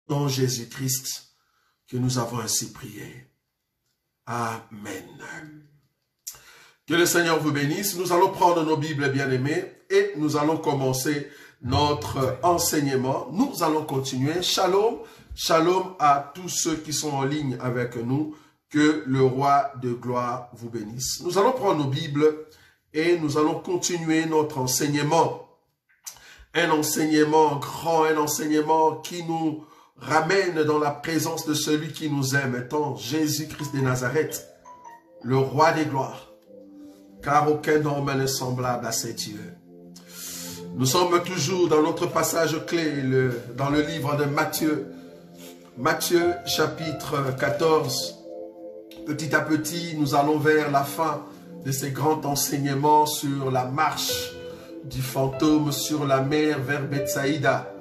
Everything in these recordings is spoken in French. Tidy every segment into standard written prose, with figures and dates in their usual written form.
Dans Jésus-Christ, que nous avons ainsi prié. Amen. Que le Seigneur vous bénisse. Nous allons prendre nos Bibles bien-aimées et nous allons commencer notre enseignement. Nous allons continuer. Shalom, shalom à tous ceux qui sont en ligne avec nous. Que le roi de gloire vous bénisse. Nous allons prendre nos Bibles et nous allons continuer notre enseignement. Un enseignement grand, un enseignement qui nous ramène dans la présence de celui qui nous aime, étant Jésus-Christ de Nazareth, le roi des gloires. Car aucun homme n'est semblable à ces dieux. Nous sommes toujours dans notre passage clé, dans le livre de Matthieu. Matthieu chapitre 14. Petit à petit, nous allons vers la fin de ces grands enseignements sur la marche du fantôme sur la mer vers Bethsaïda.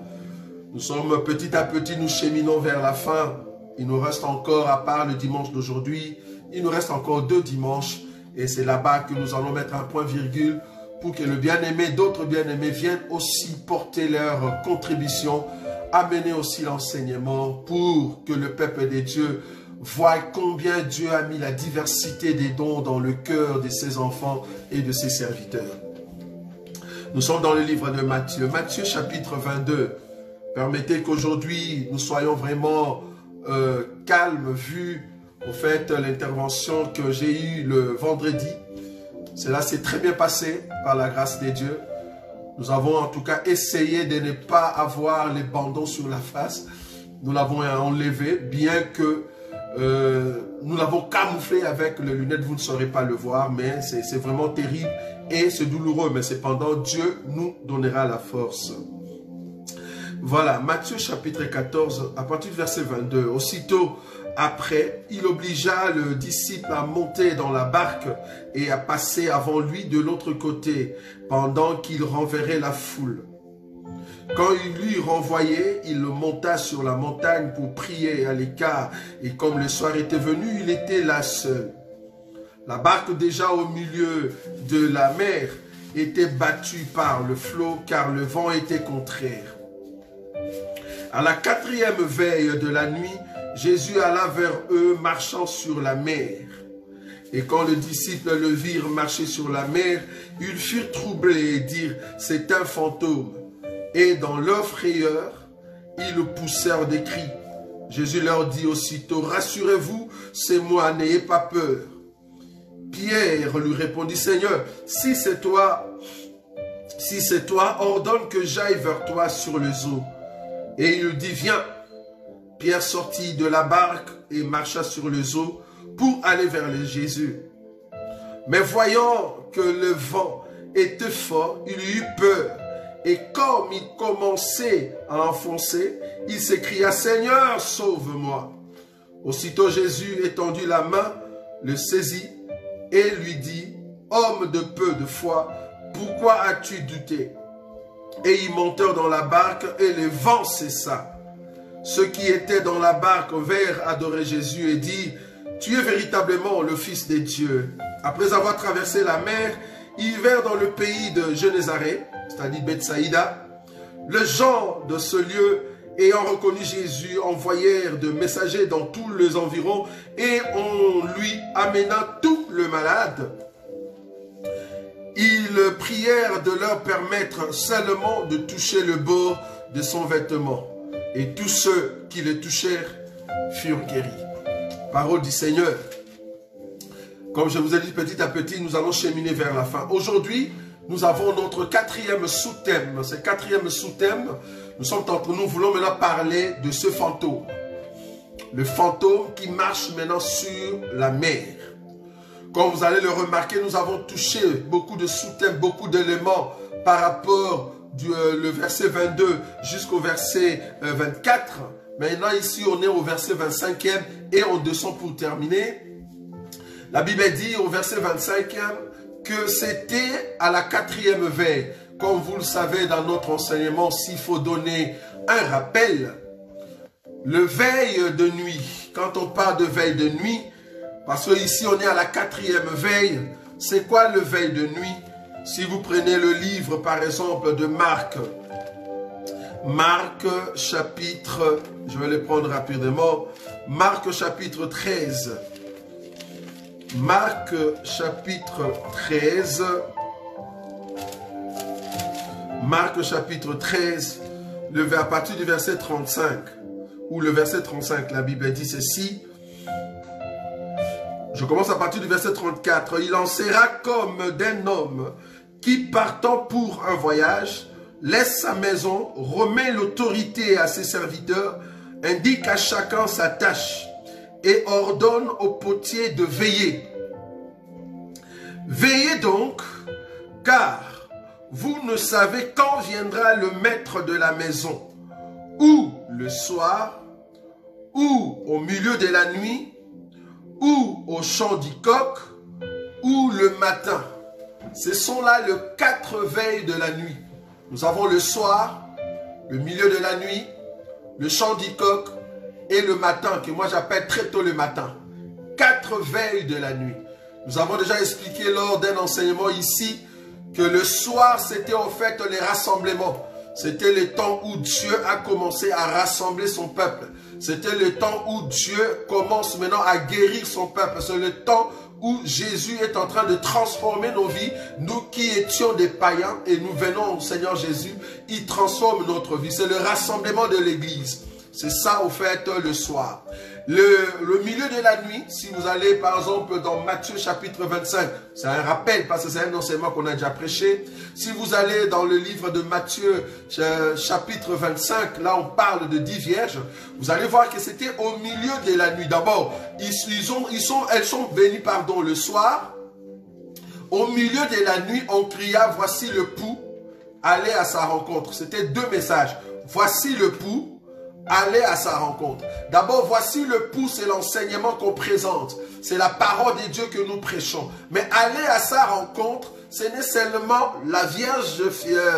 Nous sommes petit à petit, nous cheminons vers la fin. Il nous reste encore, à part le dimanche d'aujourd'hui, il nous reste encore 2 dimanches. Et c'est là-bas que nous allons mettre un point-virgule pour que le bien-aimé, d'autres bien-aimés viennent aussi porter leur contribution, amener aussi l'enseignement pour que le peuple des dieux voit combien Dieu a mis la diversité des dons dans le cœur de ses enfants et de ses serviteurs. Nous sommes dans le livre de Matthieu, Matthieu chapitre 22. Permettez qu'aujourd'hui nous soyons vraiment calmes vu au fait l'intervention que j'ai eue le vendredi. Cela s'est très bien passé par la grâce de Dieu. Nous avons en tout cas essayé de ne pas avoir les bandons sur la face. Nous l'avons enlevé, bien que nous l'avons camouflé avec les lunettes, vous ne saurez pas le voir, mais c'est vraiment terrible et c'est douloureux, mais cependant Dieu nous donnera la force. Voilà, Matthieu chapitre 14, à partir du verset 22. Aussitôt après, il obligea le disciple à monter dans la barque et à passer avant lui de l'autre côté, pendant qu'il renverrait la foule. Quand il l'eut renvoyé, il le monta sur la montagne pour prier à l'écart. Et comme le soir était venu, il était là seul. La barque déjà au milieu de la mer était battue par le flot, car le vent était contraire. À la 4e veille de la nuit, Jésus alla vers eux marchant sur la mer. Et quand les disciples le virent marcher sur la mer, ils furent troublés et dirent « C'est un fantôme ». Et dans leur frayeur, ils poussèrent des cris. Jésus leur dit aussitôt, « Rassurez-vous, c'est moi, n'ayez pas peur. » Pierre lui répondit, « Seigneur, si c'est toi, ordonne que j'aille vers toi sur les eaux. » Et il dit, « Viens. » Pierre sortit de la barque et marcha sur les eaux pour aller vers Jésus. Mais voyant que le vent était fort, il eut peur. Et comme il commençait à enfoncer, il s'écria, « Seigneur, sauve-moi » Aussitôt Jésus étendit la main, le saisit et lui dit, « Homme de peu de foi, pourquoi as-tu douté ?» Et ils montèrent dans la barque et le vent cessa. Ceux qui étaient dans la barque vinrent adorer Jésus et dirent, « Tu es véritablement le Fils de Dieu. » Après avoir traversé la mer, ils vinrent dans le pays de Génézareth, c'est-à-dire Bethsaïda. Les gens de ce lieu, ayant reconnu Jésus, envoyèrent de messagers dans tous les environs et on lui amena tout le malade. Ils prièrent de leur permettre seulement de toucher le bord de son vêtement. Et tous ceux qui le touchèrent furent guéris. Parole du Seigneur. Comme je vous ai dit, petit à petit, nous allons cheminer vers la fin. Aujourd'hui, nous avons notre 4e sous-thème. Ce 4e sous-thème, nous voulons maintenant parler de ce fantôme. Le fantôme qui marche maintenant sur la mer. Comme vous allez le remarquer, nous avons touché beaucoup de sous-thèmes, beaucoup d'éléments par rapport le verset 22 jusqu'au verset 24. Maintenant, ici, on est au verset 25e et on descend pour terminer. La Bible dit au verset 25e que c'était à la 4e veille. Comme vous le savez dans notre enseignement, s'il faut donner un rappel, le veille de nuit, quand on parle de veille de nuit, parce qu'ici on est à la 4e veille, c'est quoi le veille de nuit? Si vous prenez le livre par exemple de Marc, Marc chapitre, je vais le prendre rapidement, Marc chapitre 13. Marc chapitre 13. Marc chapitre 13, à partir du verset 35, ou le verset 35, la Bible dit ceci. Je commence à partir du verset 34. Il en sera comme d'un homme qui, partant pour un voyage, laisse sa maison, remet l'autorité à ses serviteurs, indique à chacun sa tâche et ordonne au potier de veiller. Veillez donc, car vous ne savez quand viendra le maître de la maison, ou le soir, ou au milieu de la nuit, ou au chant du coq, ou le matin. Ce sont là les 4 veilles de la nuit. Nous avons le soir, le milieu de la nuit, le chant du coq et le matin, que moi j'appelle très tôt le matin. 4 veilles de la nuit. Nous avons déjà expliqué lors d'un enseignement ici que le soir c'était en fait les rassemblements. C'était le temps où Dieu a commencé à rassembler son peuple. C'était le temps où Dieu commence maintenant à guérir son peuple. C'est le temps où Jésus est en train de transformer nos vies. Nous qui étions des païens et nous venons au Seigneur Jésus, il transforme notre vie. C'est le rassemblement de l'église. C'est ça au fait le soir. Le milieu de la nuit, si vous allez par exemple dans Matthieu chapitre 25, c'est un rappel parce que c'est un enseignement qu'on a déjà prêché. Si vous allez dans le livre de Matthieu chapitre 25, là on parle de 10 vierges, vous allez voir que c'était au milieu de la nuit. D'abord, elles sont venues le soir. Au milieu de la nuit, on cria, voici le pou, allez à sa rencontre. C'était 2 messages. Voici le pou. Allez à sa rencontre. D'abord, voici le pouls, c'est l'enseignement qu'on présente. C'est la parole de Dieu que nous prêchons. Mais aller à sa rencontre, ce n'est seulement la Vierge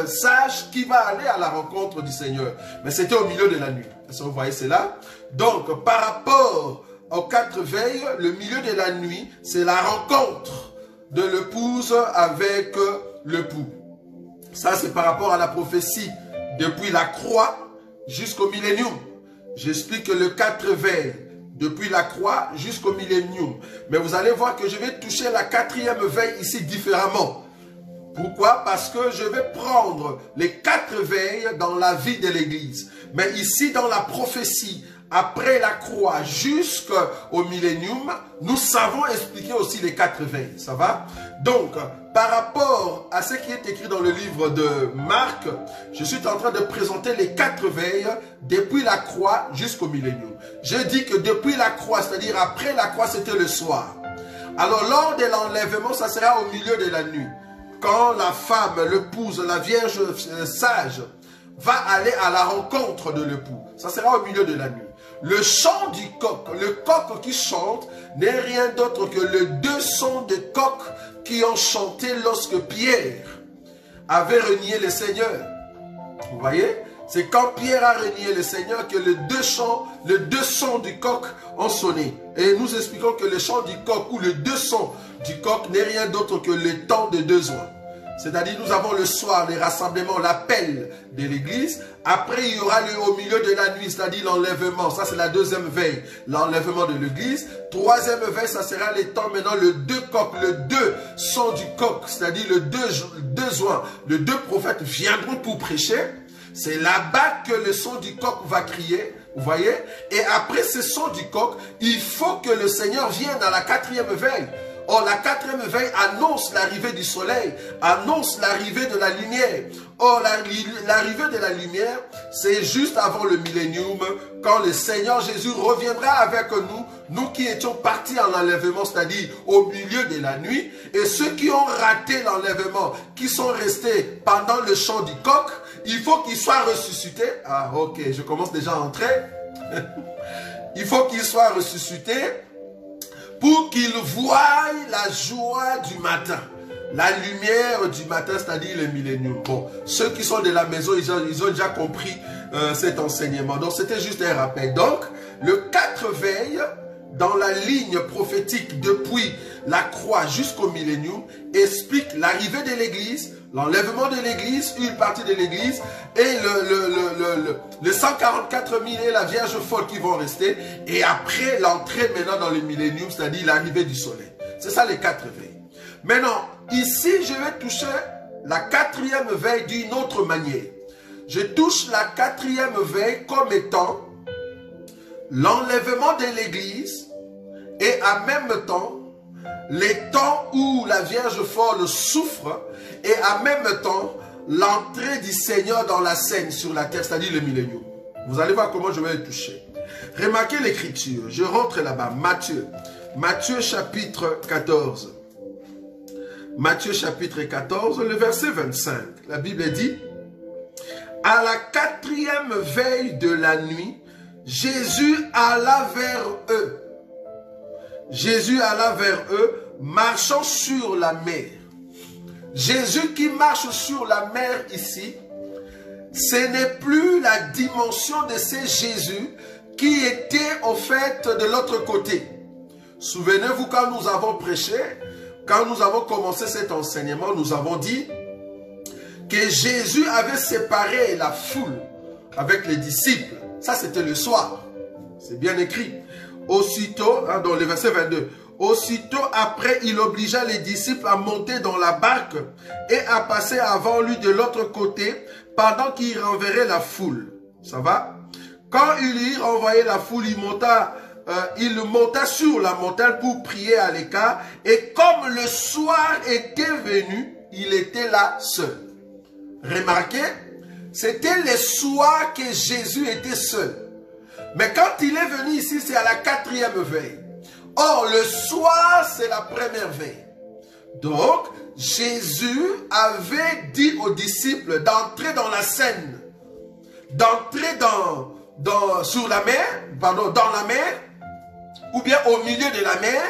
sage qui va aller à la rencontre du Seigneur. Mais c'était au milieu de la nuit. Est-ce que vous voyez cela? Donc, par rapport aux 4 veilles, le milieu de la nuit, c'est la rencontre de l'épouse avec l'époux. Ça, c'est par rapport à la prophétie depuis la croix jusqu'au millénium. J'explique que le 4 veilles, depuis la croix jusqu'au millénium. Mais vous allez voir que je vais toucher la 4e veille ici différemment. Pourquoi? Parce que je vais prendre les 4 veilles dans la vie de l'Église. Mais ici, dans la prophétie, après la croix jusqu'au millénium, nous savons expliquer aussi les 4 veilles. Ça va? Donc, par rapport à ce qui est écrit dans le livre de Marc, je suis en train de présenter les 4 veilles depuis la croix jusqu'au millénium. Je dis que depuis la croix, c'est-à-dire après la croix, c'était le soir. Alors, lors de l'enlèvement, ça sera au milieu de la nuit. Quand la femme, l'épouse, la vierge sage, va aller à la rencontre de l'époux. Ça sera au milieu de la nuit. Le chant du coq, le coq qui chante, n'est rien d'autre que les 2 sons de coq qui ont chanté lorsque Pierre avait renié le Seigneur. Vous voyez? C'est quand Pierre a renié le Seigneur que les 2 sons du coq ont sonné. Et nous expliquons que le chant du coq ou les 2 sons du coq n'est rien d'autre que le temps de besoin. C'est-à-dire, nous avons le soir, les rassemblements, l'appel de l'église. Après, il y aura au milieu de la nuit, c'est-à-dire l'enlèvement. Ça, c'est la 2e veille, l'enlèvement de l'église. 3e veille, ça sera les temps maintenant, le 2 coq, le 2 son du coq, c'est-à-dire le 2 juin. Les 2 prophètes viendront pour prêcher. C'est là-bas que le son du coq va crier. Vous voyez? Et après ce son du coq, il faut que le Seigneur vienne à la 4e veille. Or, la 4e veille annonce l'arrivée du soleil, annonce l'arrivée de la lumière. Or, l'arrivée de la lumière, c'est juste avant le millénium, quand le Seigneur Jésus reviendra avec nous, nous qui étions partis en enlèvement, c'est-à-dire au milieu de la nuit, et ceux qui ont raté l'enlèvement, qui sont restés pendant le chant du coq, il faut qu'ils soient ressuscités. Ah, ok, je commence déjà à entrer. Il faut qu'ils soient ressuscités pour qu'ils voient la joie du matin, la lumière du matin, c'est-à-dire le millénium. Bon, ceux qui sont de la maison, ils ont déjà compris cet enseignement. Donc, c'était juste un rappel. Donc, le 4 veilles, dans la ligne prophétique depuis la croix jusqu'au millénium, explique l'arrivée de l'Église, l'enlèvement de l'église, une partie de l'église, et le 144 000 et la Vierge folle qui vont rester, et après l'entrée maintenant dans le millénium, c'est-à-dire l'arrivée du soleil. C'est ça les 4 veilles. Maintenant, ici, je vais toucher la 4e veille d'une autre manière. Je touche la 4e veille comme étant l'enlèvement de l'église et en même temps, les temps où la Vierge folle souffre et en même temps, l'entrée du Seigneur dans la scène sur la terre, c'est-à-dire le millénium. Vous allez voir comment je vais le toucher. Remarquez l'écriture. Je rentre là-bas. Matthieu chapitre 14. Matthieu chapitre 14, le verset 25. La Bible dit, « À la 4e veille de la nuit, Jésus alla vers eux. Jésus alla vers eux, marchant sur la mer. » Jésus qui marche sur la mer ici, ce n'est plus la dimension de ce Jésus qui était au fait de l'autre côté. Souvenez-vous quand nous avons prêché, quand nous avons commencé cet enseignement, nous avons dit que Jésus avait séparé la foule avec les disciples. Ça, c'était le soir. C'est bien écrit. Aussitôt, dans le verset 22, aussitôt après, il obligea les disciples à monter dans la barque et à passer avant lui de l'autre côté pendant qu'il renverrait la foule. Ça va? Quand il y renvoyait la foule, il monta sur la montagne pour prier à l'écart. Et comme le soir était venu, il était là seul. Remarquez, c'était le soir que Jésus était seul. Mais quand il est venu ici, c'est à la 4e veille. Or, le soir, c'est la première veille. Donc, Jésus avait dit aux disciples d'entrer dans la scène, d'entrer sur la mer, pardon, dans la mer, ou bien au milieu de la mer,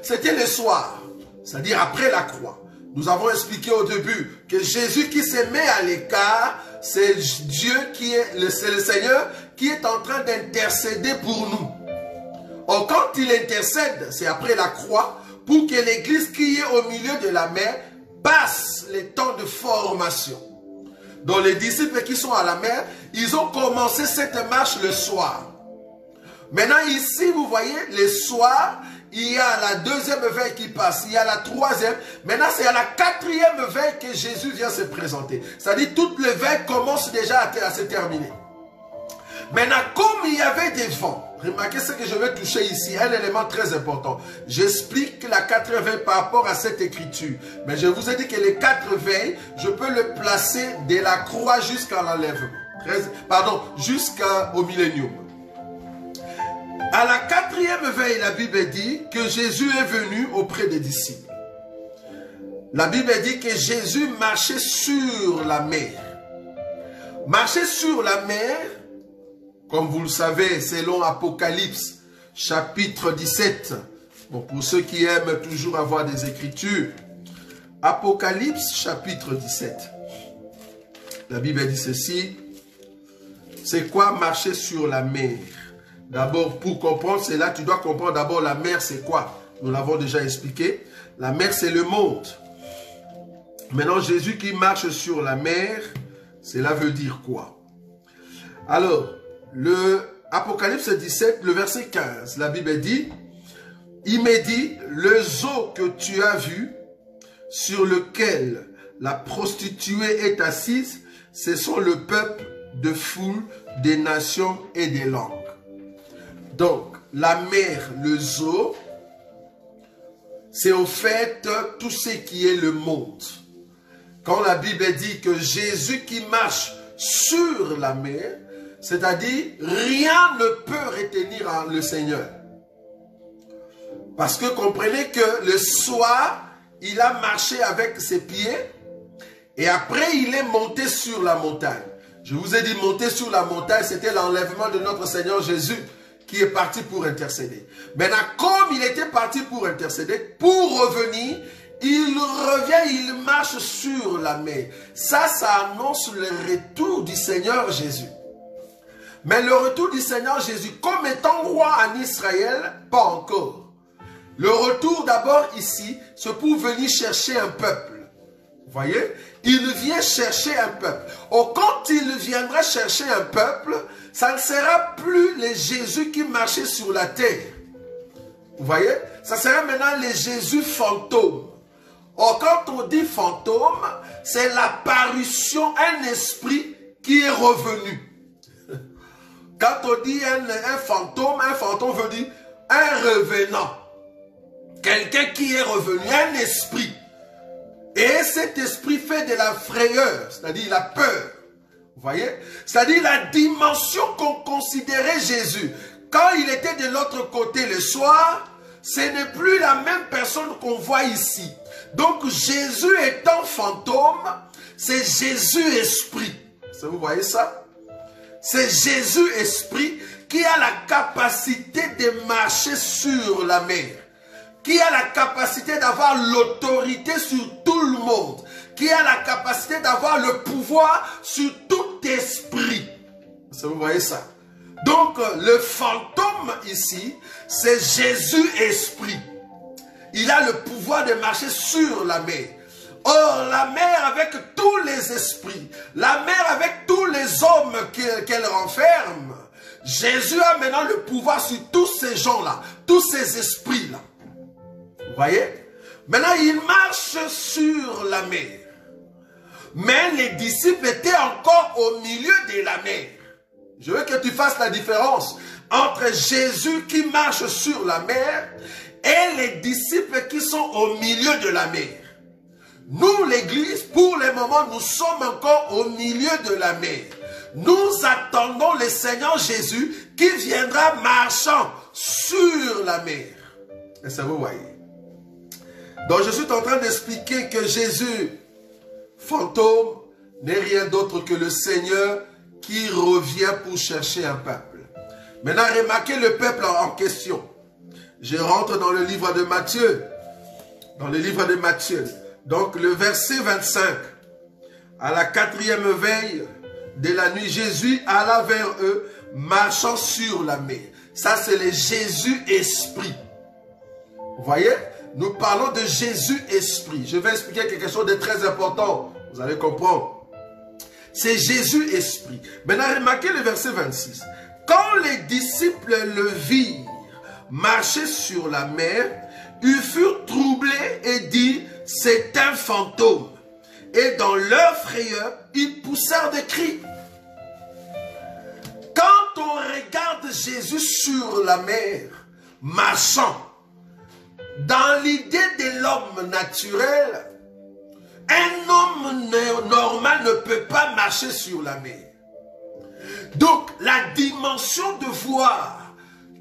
c'était le soir, c'est-à-dire après la croix. Nous avons expliqué au début que Jésus qui se met à l'écart, c'est Dieu c'est le Seigneur qui est en train d'intercéder pour nous. Or, quand il intercède, c'est après la croix, pour que l'église qui est au milieu de la mer passe les temps de formation. Donc les disciples qui sont à la mer, ils ont commencé cette marche le soir. Maintenant ici, vous voyez, le soir, il y a la 2e veille qui passe, il y a la 3e. Maintenant, c'est à la 4e veille que Jésus vient se présenter. C'est-à-dire, toutes les veilles commencent déjà à se terminer. Maintenant, comme il y avait des vents, remarquez ce que je vais toucher ici, un élément très important. J'explique la 4e veille par rapport à cette écriture. Mais je vous ai dit que les 4 veilles, je peux le placer de la croix jusqu'à l'enlèvement. Pardon, jusqu'au millénium. À la 4e veille, la Bible dit que Jésus est venu auprès des disciples. La Bible dit que Jésus marchait sur la mer. Marcher sur la mer, comme vous le savez, selon Apocalypse, chapitre 17. Bon, pour ceux qui aiment toujours avoir des écritures, Apocalypse, chapitre 17. La Bible dit ceci. C'est quoi marcher sur la mer? D'abord, pour comprendre cela, tu dois comprendre d'abord la mer, c'est quoi? Nous l'avons déjà expliqué. La mer, c'est le monde. Maintenant, Jésus qui marche sur la mer, cela veut dire quoi? Alors, le Apocalypse 17, le verset 15, la Bible dit, « Il me dit, le zoo que tu as vu, sur lequel la prostituée est assise, ce sont le peuple de foule, des nations et des langues. » Donc, la mer, le zoo, c'est au fait tout ce qui est le monde. Quand la Bible dit que Jésus qui marche sur la mer, c'est-à-dire rien ne peut retenir le Seigneur. Parce que comprenez que le soir, il a marché avec ses pieds et après il est monté sur la montagne. Je vous ai dit monter sur la montagne, c'était l'enlèvement de notre Seigneur Jésus qui est parti pour intercéder. Maintenant, comme il était parti pour intercéder, pour revenir, il revient, il marche sur la mer. Ça annonce le retour du Seigneur Jésus. Mais le retour du Seigneur Jésus, comme étant roi en Israël, pas encore. Le retour d'abord ici, c'est pour venir chercher un peuple. Vous voyez? Il vient chercher un peuple. Or, quand il viendra chercher un peuple, ça ne sera plus les Jésus qui marchaient sur la terre. Vous voyez? Ça sera maintenant les Jésus fantômes. Or, quand on dit fantôme, c'est l'apparition, un esprit qui est revenu. Quand on dit un fantôme veut dire un revenant. Quelqu'un qui est revenu, un esprit. Et cet esprit fait de la frayeur, c'est-à-dire la peur. Vous voyez? C'est-à-dire la dimension qu'on considérait Jésus. Quand il était de l'autre côté le soir, ce n'est plus la même personne qu'on voit ici. Donc Jésus étant fantôme, c'est Jésus esprit. Vous voyez ça? C'est Jésus esprit qui a la capacité de marcher sur la mer, qui a la capacité d'avoir l'autorité sur tout le monde, qui a la capacité d'avoir le pouvoir sur tout esprit. Vous voyez ça? Donc le fantôme ici, c'est Jésus esprit. Il a le pouvoir de marcher sur la mer. Or, la mer avec tous les esprits, la mer avec tous les hommes qu'elle renferme, Jésus a maintenant le pouvoir sur tous ces gens-là, tous ces esprits-là. Vous voyez? Maintenant, il marche sur la mer. Mais les disciples étaient encore au milieu de la mer. Je veux que tu fasses la différence entre Jésus qui marche sur la mer et les disciples qui sont au milieu de la mer. Nous, l'Église, pour le moment, nous sommes encore au milieu de la mer. Nous attendons le Seigneur Jésus qui viendra marchant sur la mer. Et ça vous voyez. Donc je suis en train d'expliquer que Jésus, fantôme, n'est rien d'autre que le Seigneur qui revient pour chercher un peuple. Maintenant, remarquez le peuple en question. Je rentre dans le livre de Matthieu. Dans le livre de Matthieu. Donc le verset 25. À la 4e veille de la nuit, Jésus alla vers eux, marchant sur la mer. Ça, c'est le Jésus esprit. Vous voyez? Nous parlons de Jésus esprit. Je vais expliquer quelque chose de très important. Vous allez comprendre. C'est Jésus esprit. Maintenant, remarquez le verset 26. Quand les disciples le virent marcher sur la mer, ils furent troublés et dirent, c'est un fantôme. Et dans leur frayeur, ils poussèrent des cris. Quand on regarde Jésus sur la mer, marchant, dans l'idée de l'homme naturel, un homme normal ne peut pas marcher sur la mer. Donc, la dimension de voir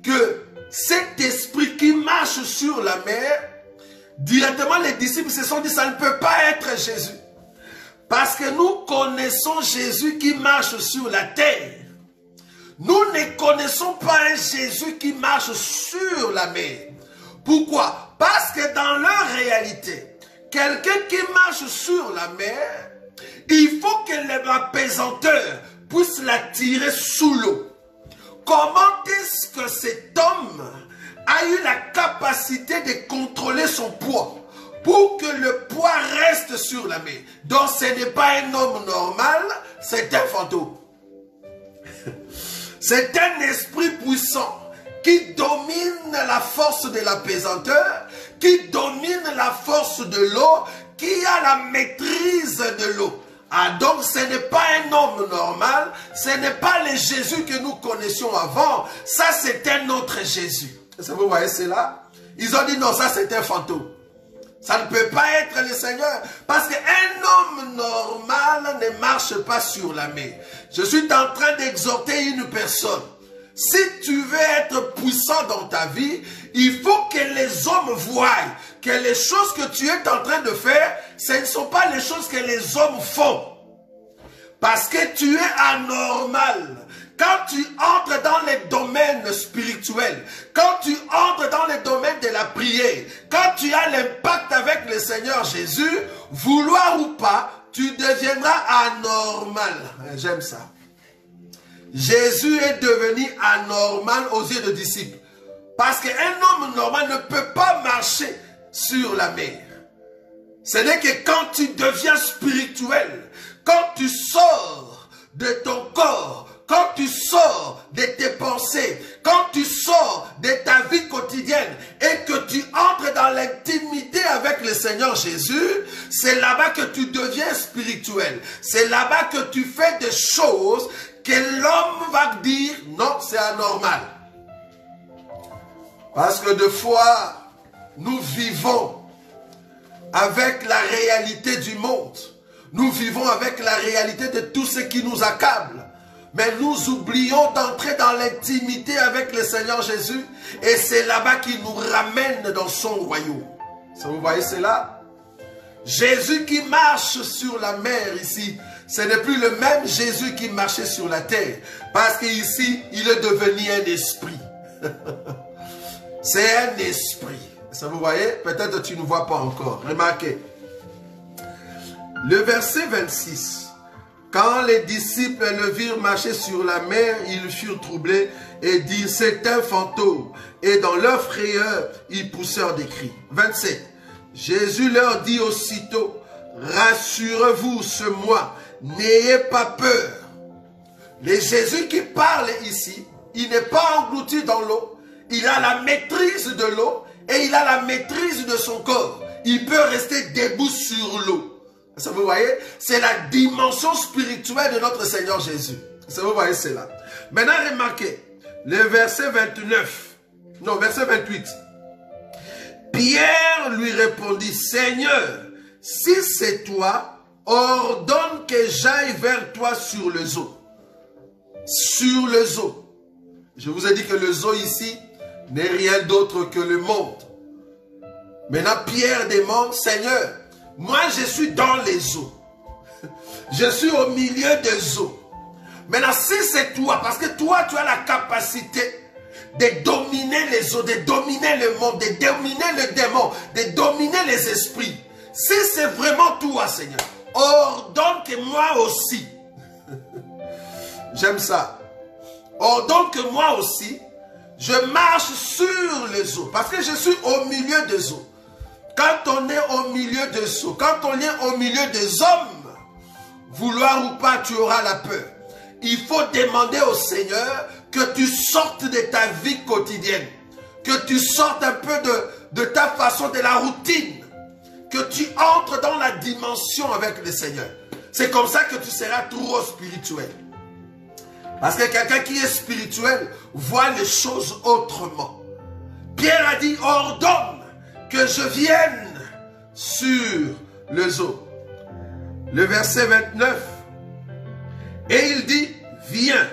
que cet esprit qui marche sur la mer, directement les disciples se sont dit, ça ne peut pas être Jésus. Parce que nous connaissons Jésus qui marche sur la terre. Nous ne connaissons pas un Jésus qui marche sur la mer. Pourquoi? Parce que dans leur réalité, quelqu'un qui marche sur la mer, il faut que l'apesanteur puisse l'attirer sous l'eau. Comment est-ce que cet homme a eu la capacité de contrôler son poids pour que le poids reste sur la mer? Donc ce n'est pas un homme normal, c'est un fantôme. C'est un esprit puissant qui domine la force de l'apesanteur, qui domine la force de l'eau, qui a la maîtrise de l'eau. Ah, donc ce n'est pas un homme normal, ce n'est pas le Jésus que nous connaissions avant, ça c'est un autre Jésus. Est-ce que vous voyez cela? Ils ont dit non, ça c'est un fantôme. Ça ne peut pas être le Seigneur, parce qu'un homme normal ne marche pas sur la mer. Je suis en train d'exhorter une personne. Si tu veux être puissant dans ta vie, il faut que les hommes voient que les choses que tu es en train de faire, ce ne sont pas les choses que les hommes font. Parce que tu es anormal. Quand tu entres dans les domaines spirituels, quand tu entres dans les domaines de la prière, quand tu as l'impact avec le Seigneur Jésus, vouloir ou pas, tu deviendras anormal. J'aime ça. Jésus est devenu anormal aux yeux des disciples. Parce qu'un homme normal ne peut pas marcher sur la mer. Ce n'est que quand tu deviens spirituel, quand tu sors de ton corps, quand tu sors de tes pensées, quand tu sors de ta vie quotidienne et que tu entres dans l'intimité avec le Seigneur Jésus, c'est là-bas que tu deviens spirituel. C'est là-bas que tu fais des choses que l'homme va dire, non, c'est anormal. Parce que des fois, nous vivons avec la réalité du monde. Nous vivons avec la réalité de tout ce qui nous accable. Mais nous oublions d'entrer dans l'intimité avec le Seigneur Jésus. Et c'est là-bas qu'il nous ramène dans son royaume. Ça, vous voyez cela? Jésus qui marche sur la mer ici, ce n'est plus le même Jésus qui marchait sur la terre. Parce qu'ici, il est devenu un esprit. C'est un esprit. Ça, vous voyez? Peut-être tu ne vois pas encore. Remarquez. Le verset 26. Quand les disciples le virent marcher sur la mer, ils furent troublés et dirent, c'est un fantôme. Et dans leur frayeur, ils poussèrent des cris. 27. Jésus leur dit aussitôt, rassurez-vous, c'est moi, n'ayez pas peur. Le Jésus qui parle ici, il n'est pas englouti dans l'eau, il a la maîtrise de l'eau et il a la maîtrise de son corps. Il peut rester debout sur l'eau. Ça, vous voyez, c'est la dimension spirituelle de notre Seigneur Jésus. Ça, vous voyez cela. Maintenant, remarquez, le verset 29, non, verset 28. Pierre lui répondit, Seigneur, si c'est toi, ordonne que j'aille vers toi sur les eaux. Sur les eaux. Je vous ai dit que les eaux ici n'est rien d'autre que le monde. Maintenant, Pierre demande, Seigneur, moi, je suis dans les eaux. Je suis au milieu des eaux. Maintenant, si c'est toi, parce que toi, tu as la capacité de dominer les eaux, de dominer le monde, de dominer le démon, de dominer les esprits. Si c'est vraiment toi, Seigneur, ordonne que moi aussi, j'aime ça, ordonne que moi aussi, je marche sur les eaux, parce que je suis au milieu des eaux. Quand on est au milieu des eaux, quand on est au milieu des hommes, vouloir ou pas, tu auras la peur. Il faut demander au Seigneur que tu sortes de ta vie quotidienne, que tu sortes un peu de ta façon, de la routine, que tu entres dans la dimension avec le Seigneur. C'est comme ça que tu seras trop spirituel. Parce que quelqu'un qui est spirituel voit les choses autrement. Pierre a dit, ordonne que je vienne sur les eaux. Le verset 29. Et il dit, viens.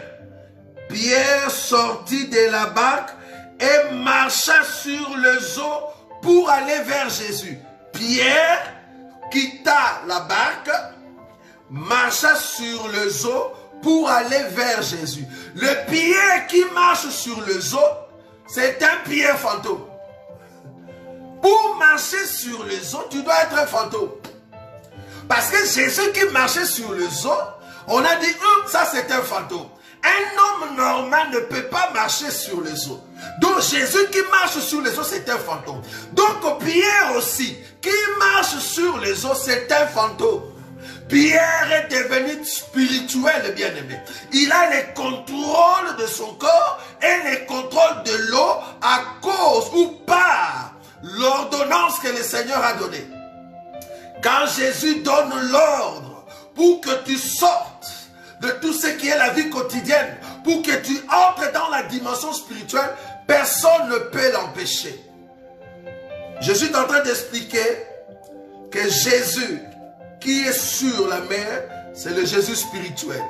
Pierre sortit de la barque et marcha sur les eaux pour aller vers Jésus. Pierre quitta la barque, marcha sur les eaux pour aller vers Jésus. Le pied qui marche sur les eaux, c'est un pied fantôme. Pour marcher sur les eaux, tu dois être un fantôme. Parce que Jésus qui marchait sur les eaux, on a dit, ça c'est un fantôme. Un homme normal ne peut pas marcher sur les eaux. Donc Jésus qui marche sur les eaux, c'est un fantôme. Donc Pierre aussi, qui marche sur les eaux, c'est un fantôme. Pierre est devenu spirituel, bien-aimé. Il a le contrôle de son corps et le contrôle de l'eau à cause ou par l'ordonnance que le Seigneur a donnée. Quand Jésus donne l'ordre pour que tu sortes de tout ce qui est la vie quotidienne, pour que tu entres dans la dimension spirituelle, personne ne peut l'empêcher. Je suis en train d'expliquer que Jésus qui est sur la mer, c'est le Jésus spirituel.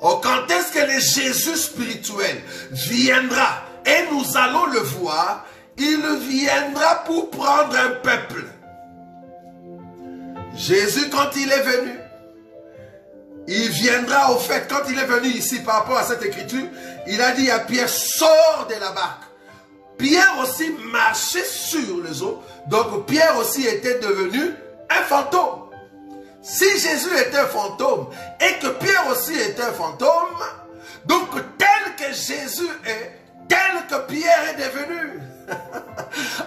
Or, quand est-ce que le Jésus spirituel viendra et nous allons le voir, il viendra pour prendre un peuple. Jésus, quand il est venu, il viendra au fait, quand il est venu ici par rapport à cette écriture, il a dit à Pierre, sors de la barque. Pierre aussi marchait sur les eaux, donc Pierre aussi était devenu un fantôme. Si Jésus était un fantôme et que Pierre aussi était un fantôme, donc tel que Jésus est, tel que Pierre est devenu.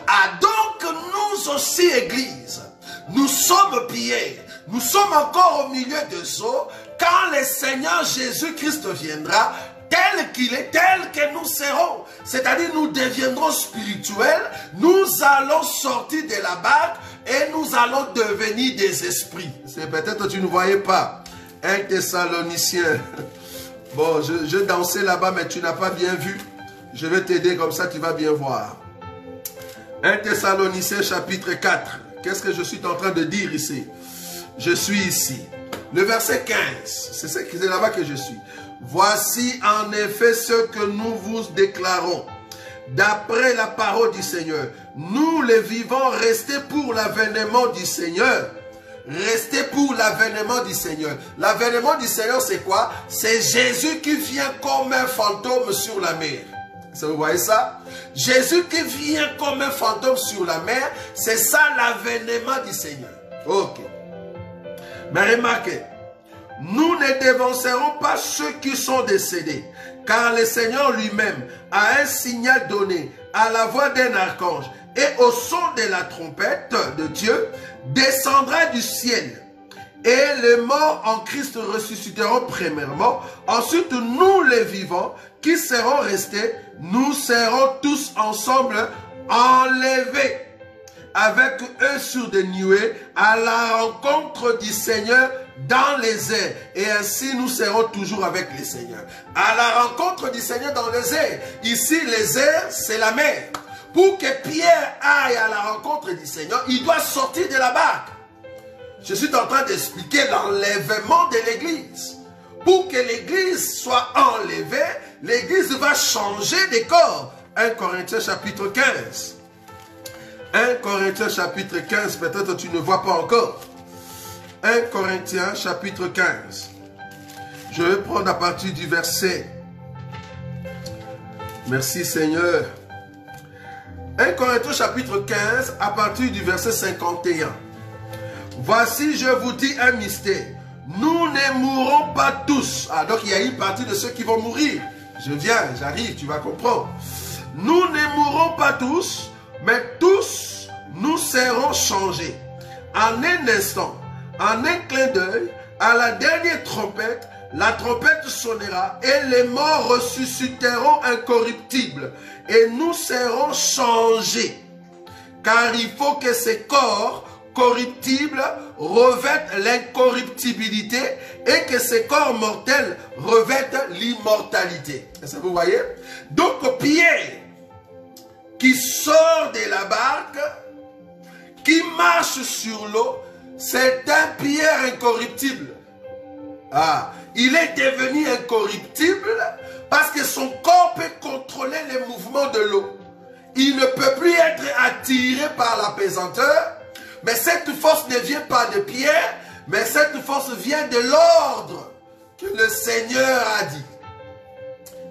Ah, donc nous aussi, Église, nous sommes Pierre, nous sommes encore au milieu des eaux, quand le Seigneur Jésus-Christ viendra, tel qu'il est, tel que nous serons. C'est-à-dire nous deviendrons spirituels, nous allons sortir de la barque et nous allons devenir des esprits. C'est peut-être que tu ne voyais pas. 1 Thessaloniciens. Bon, je dansais là-bas, mais tu n'as pas bien vu. Je vais t'aider comme ça, tu vas bien voir. 1 Thessaloniciens chapitre 4. Qu'est-ce que je suis en train de dire ici? Je suis ici. Le verset 15. C'est là-bas que je suis. Voici en effet ce que nous vous déclarons. D'après la parole du Seigneur, nous les vivants, restés pour l'avènement du Seigneur. Restez pour l'avènement du Seigneur. L'avènement du Seigneur, c'est quoi? C'est Jésus qui vient comme un fantôme sur la mer. Vous voyez ça? Jésus qui vient comme un fantôme sur la mer, c'est ça l'avènement du Seigneur. Ok. Mais remarquez, nous ne dévancerons pas ceux qui sont décédés, car le Seigneur lui-même a un signal donné à la voix d'un archange et au son de la trompette de Dieu, descendra du ciel. Et les morts en Christ ressusciteront premièrement. Ensuite, nous les vivants qui serons restés, nous serons tous ensemble enlevés avec eux sur des nuées à la rencontre du Seigneur dans les airs. Et ainsi nous serons toujours avec le Seigneur. À la rencontre du Seigneur dans les airs. Ici, les airs, c'est la mer. Pour que Pierre aille à la rencontre du Seigneur, il doit sortir de la barque. Je suis en train d'expliquer l'enlèvement de l'église. Pour que l'église soit enlevée, l'église va changer de corps. 1 Corinthiens chapitre 15. 1 Corinthiens chapitre 15, peut-être tu ne vois pas encore. 1 Corinthiens chapitre 15. Je vais prendre à partir du verset. Merci Seigneur. 1 Corinthiens chapitre 15, à partir du verset 51. Voici, je vous dis un mystère. Nous ne mourrons pas tous. Ah, donc il y a une partie de ceux qui vont mourir. Je viens, j'arrive, tu vas comprendre. Nous ne mourrons pas tous, mais tous nous serons changés. En un instant, en un clin d'œil, à la dernière trompette, la trompette sonnera et les morts ressusciteront incorruptibles et nous serons changés. Car il faut que ces corps corruptibles revêtent l'incorruptibilité et que ces corps mortels revêtent l'immortalité. Est-ce que vous voyez? Donc Pierre, qui sort de la barque, qui marche sur l'eau, c'est un Pierre incorruptible. Ah, il est devenu incorruptible parce que son corps peut contrôler les mouvements de l'eau. Il ne peut plus être attiré par la pesanteur, mais cette force ne vient pas de Pierre, mais cette force vient de l'ordre que le Seigneur a dit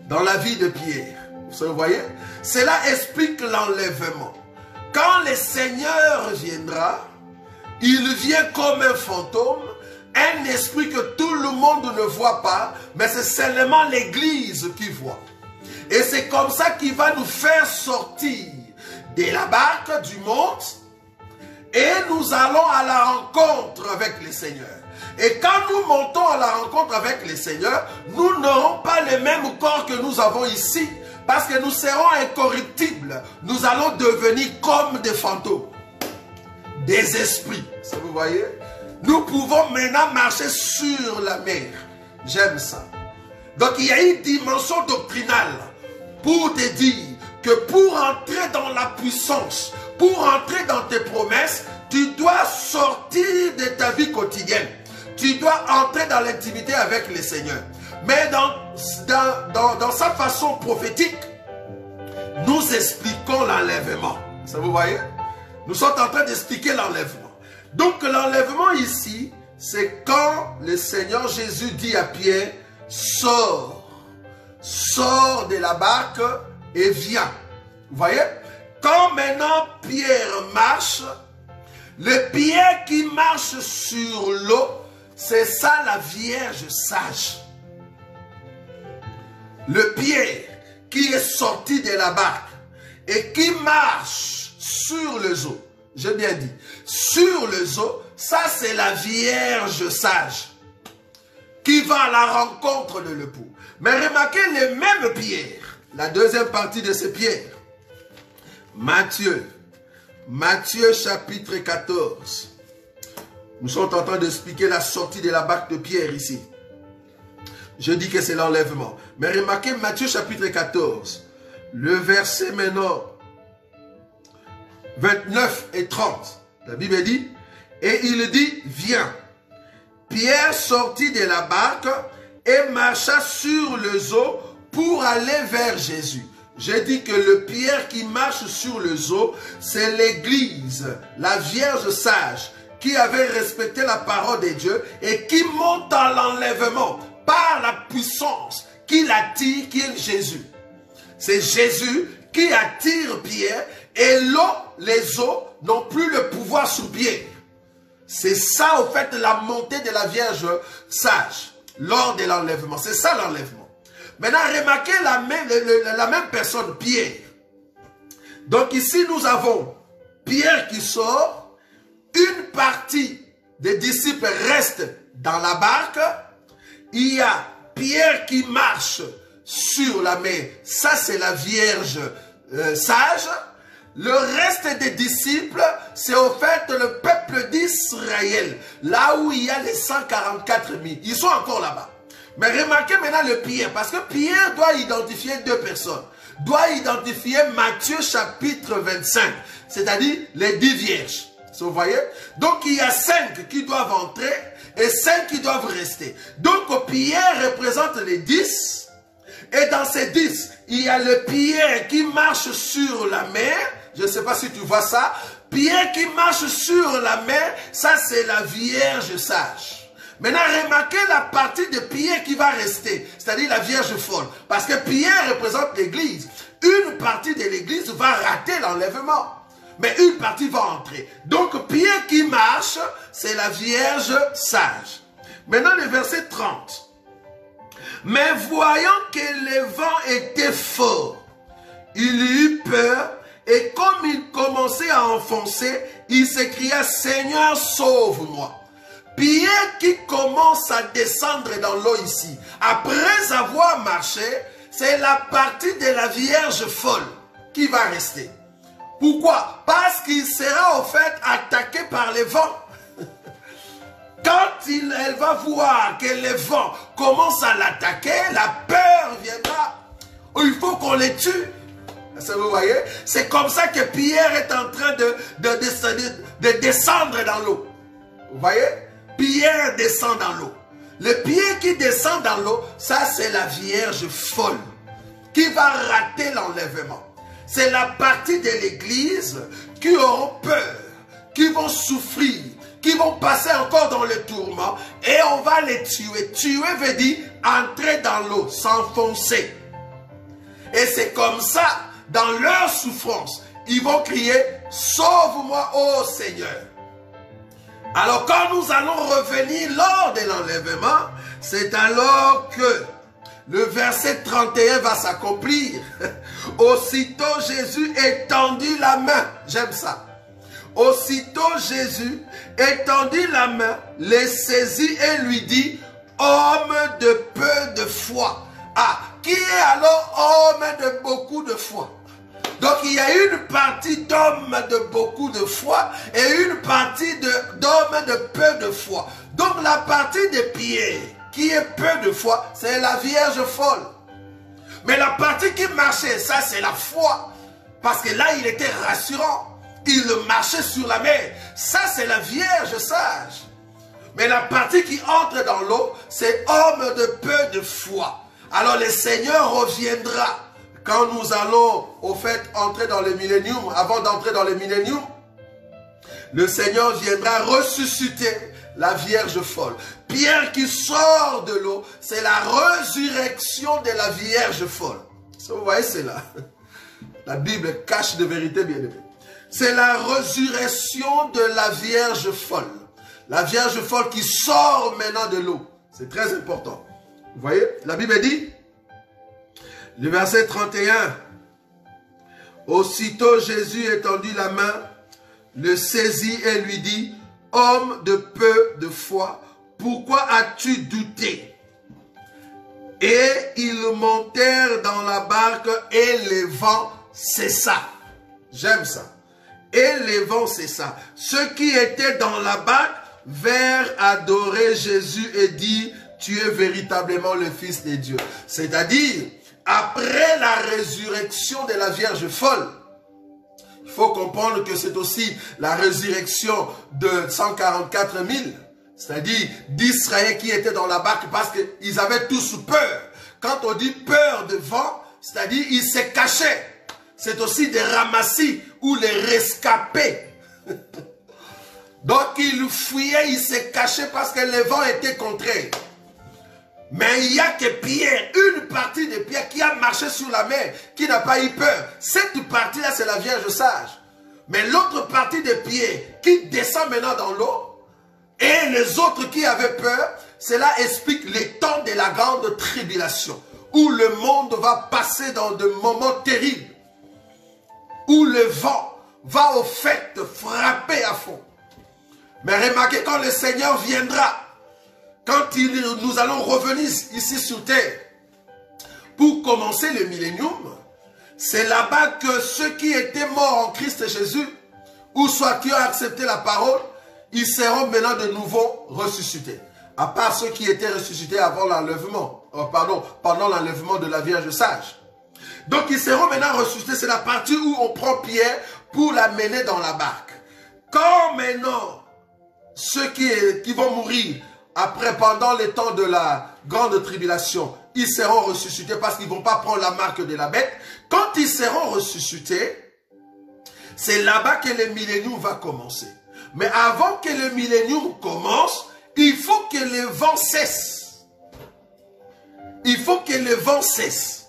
dans la vie de Pierre. Vous voyez? Cela explique l'enlèvement. Quand le Seigneur viendra, il vient comme un fantôme, un esprit que tout le monde ne voit pas, mais c'est seulement l'Église qui voit. Et c'est comme ça qu'il va nous faire sortir de la barque du monde et nous allons à la rencontre avec le Seigneur. Et quand nous montons à la rencontre avec le Seigneur, nous n'aurons pas le même corps que nous avons ici, parce que nous serons incorruptibles. Nous allons devenir comme des fantômes, des esprits. Ça, vous voyez? Nous pouvons maintenant marcher sur la mer. J'aime ça. Donc il y a une dimension doctrinale pour te dire que pour entrer dans la puissance, pour entrer dans tes promesses, tu dois sortir de ta vie quotidienne. Tu dois entrer dans l'intimité avec le Seigneur. Mais dans sa façon prophétique, nous expliquons l'enlèvement. Ça, vous voyez? Nous sommes en train d'expliquer l'enlèvement. Donc l'enlèvement ici, c'est quand le Seigneur Jésus dit à Pierre, sors, sors de la barque et viens. Vous voyez? Quand maintenant Pierre marche, le Pierre qui marche sur l'eau, c'est ça la Vierge sage. Le Pierre qui est sorti de la barque et qui marche sur les eaux, j'ai bien dit, sur les eaux, ça c'est la Vierge sage qui va à la rencontre de l'époux. Mais remarquez les mêmes pierres, la deuxième partie de ces pierres. Matthieu chapitre 14. Nous sommes en train d'expliquer la sortie de la barque de Pierre ici. Je dis que c'est l'enlèvement. Mais remarquez Matthieu chapitre 14, le verset maintenant 29 et 30. La Bible dit, et il dit, viens. Pierre sortit de la barque et marcha sur les eaux pour aller vers Jésus. J'ai dit que le Pierre qui marche sur les eaux, c'est l'Église, la Vierge sage, qui avait respecté la parole de Dieu et qui monte à l'enlèvement par la puissance qui l'attire, qui est Jésus. C'est Jésus qui attire Pierre et l'eau, les eaux n'ont plus le pouvoir sur Pierre. C'est ça, au fait, la montée de la Vierge sage lors de l'enlèvement. C'est ça l'enlèvement. Maintenant, remarquez la même personne, Pierre. Donc ici, nous avons Pierre qui sort, une partie des disciples reste dans la barque, il y a Pierre qui marche sur la mer, ça c'est la Vierge sage. Le reste des disciples, c'est au fait le peuple d'Israël, là où il y a les 144 000. Ils sont encore là-bas. Mais remarquez maintenant le Pierre, parce que Pierre doit identifier deux personnes. Doit identifier Matthieu chapitre 25, c'est-à-dire les 10 vierges. Vous voyez? Donc il y a 5 qui doivent entrer et 5 qui doivent rester. Donc Pierre représente les 10. Et dans ces 10, il y a le Pierre qui marche sur la mer. Je ne sais pas si tu vois ça. Pierre qui marche sur la mer, ça c'est la Vierge sage. Maintenant, remarquez la partie de Pierre qui va rester, c'est-à-dire la Vierge folle. Parce que Pierre représente l'Église. Une partie de l'Église va rater l'enlèvement. Mais une partie va entrer. Donc, Pierre qui marche, c'est la Vierge sage. Maintenant, le verset 30. Mais voyant que le vent était fort, il eut peur et comme il commençait à enfoncer, il s'écria, Seigneur, sauve-moi. Pierre qui commence à descendre dans l'eau ici, après avoir marché, c'est la partie de la Vierge folle qui va rester. Pourquoi? Parce qu'il sera en fait attaqué par les vents. Quand elle va voir que les vents commencent à l'attaquer, la peur viendra. Il faut qu'on les tue. Vous voyez? C'est comme ça que Pierre est en train de descendre dans l'eau. Vous voyez? Pierre descend dans l'eau. Le Pierre qui descend dans l'eau, ça c'est la Vierge folle qui va rater l'enlèvement. C'est la partie de l'Église qui auront peur, qui vont souffrir, qui vont passer encore dans le tourment et on va les tuer. Tuer veut dire entrer dans l'eau, s'enfoncer. Et c'est comme ça, dans leur souffrance, ils vont crier « Sauve-moi, ô Seigneur !» Alors quand nous allons revenir lors de l'enlèvement, c'est alors que le verset 31 va s'accomplir. Aussitôt Jésus étendit la main. J'aime ça. Aussitôt Jésus étendit la main, les saisit et lui dit, homme de peu de foi. Ah, qui est alors homme de beaucoup de foi? Donc il y a une partie d'hommes de beaucoup de foi et une partie d'hommes de peu de foi. Donc la partie de Pierre qui est peu de foi, c'est la Vierge folle. Mais la partie qui marchait, ça c'est la foi. Parce que là il était rassurant. Il marchait sur la mer. Ça c'est la Vierge sage. Mais la partie qui entre dans l'eau, c'est homme de peu de foi. Alors le Seigneur reviendra. Quand nous allons, au fait, entrer dans le millénium, avant d'entrer dans le millénium, le Seigneur viendra ressusciter la Vierge folle. Pierre qui sort de l'eau, c'est la résurrection de la Vierge folle. Vous voyez, c'est là. La Bible cache de vérité, bien aimé. C'est la résurrection de la Vierge folle. La Vierge folle qui sort maintenant de l'eau. C'est très important. Vous voyez, la Bible dit, le verset 31, aussitôt Jésus étendit la main, le saisit et lui dit, « Homme de peu de foi, pourquoi as-tu douté ?» Et ils montèrent dans la barque et le vent cessa. J'aime ça. Et le vent cessa. Ceux qui étaient dans la barque vinrent adorer Jésus et dire, « Tu es véritablement le Fils de Dieu. » C'est-à-dire, après la résurrection de la Vierge folle, il faut comprendre que c'est aussi la résurrection de 144 000. C'est-à-dire d'Israël qui étaient dans la barque parce qu'ils avaient tous peur. Quand on dit peur de vent, c'est-à-dire ils se cachaient. C'est aussi des ramassis ou les rescapés. Donc ils fuyaient, ils se cachaient parce que le vent était contraire. Mais il n'y a que Pierre, une partie de Pierre qui a marché sur la mer, qui n'a pas eu peur. Cette partie-là, c'est la Vierge sage. Mais l'autre partie de Pierre qui descend maintenant dans l'eau, et les autres qui avaient peur, cela explique les temps de la grande tribulation, où le monde va passer dans des moments terribles, où le vent va au fait frapper à fond. Mais remarquez, quand le Seigneur viendra, quand nous allons revenir ici sur terre, pour commencer le millénium, c'est là-bas que ceux qui étaient morts en Christ Jésus, ou soit qui ont accepté la parole, ils seront maintenant de nouveau ressuscités. À part ceux qui étaient ressuscités avant l'enlèvement, pendant l'enlèvement de la Vierge sage. Donc ils seront maintenant ressuscités, c'est la partie où on prend Pierre pour l'amener dans la barque. Quand maintenant, ceux qui vont mourir pendant les temps de la grande tribulation, ils seront ressuscités parce qu'ils ne vont pas prendre la marque de la bête. Quand ils seront ressuscités, c'est là-bas que le millénium va commencer. Mais avant que le millénium commence, il faut que le vent cesse. Il faut que le vent cesse.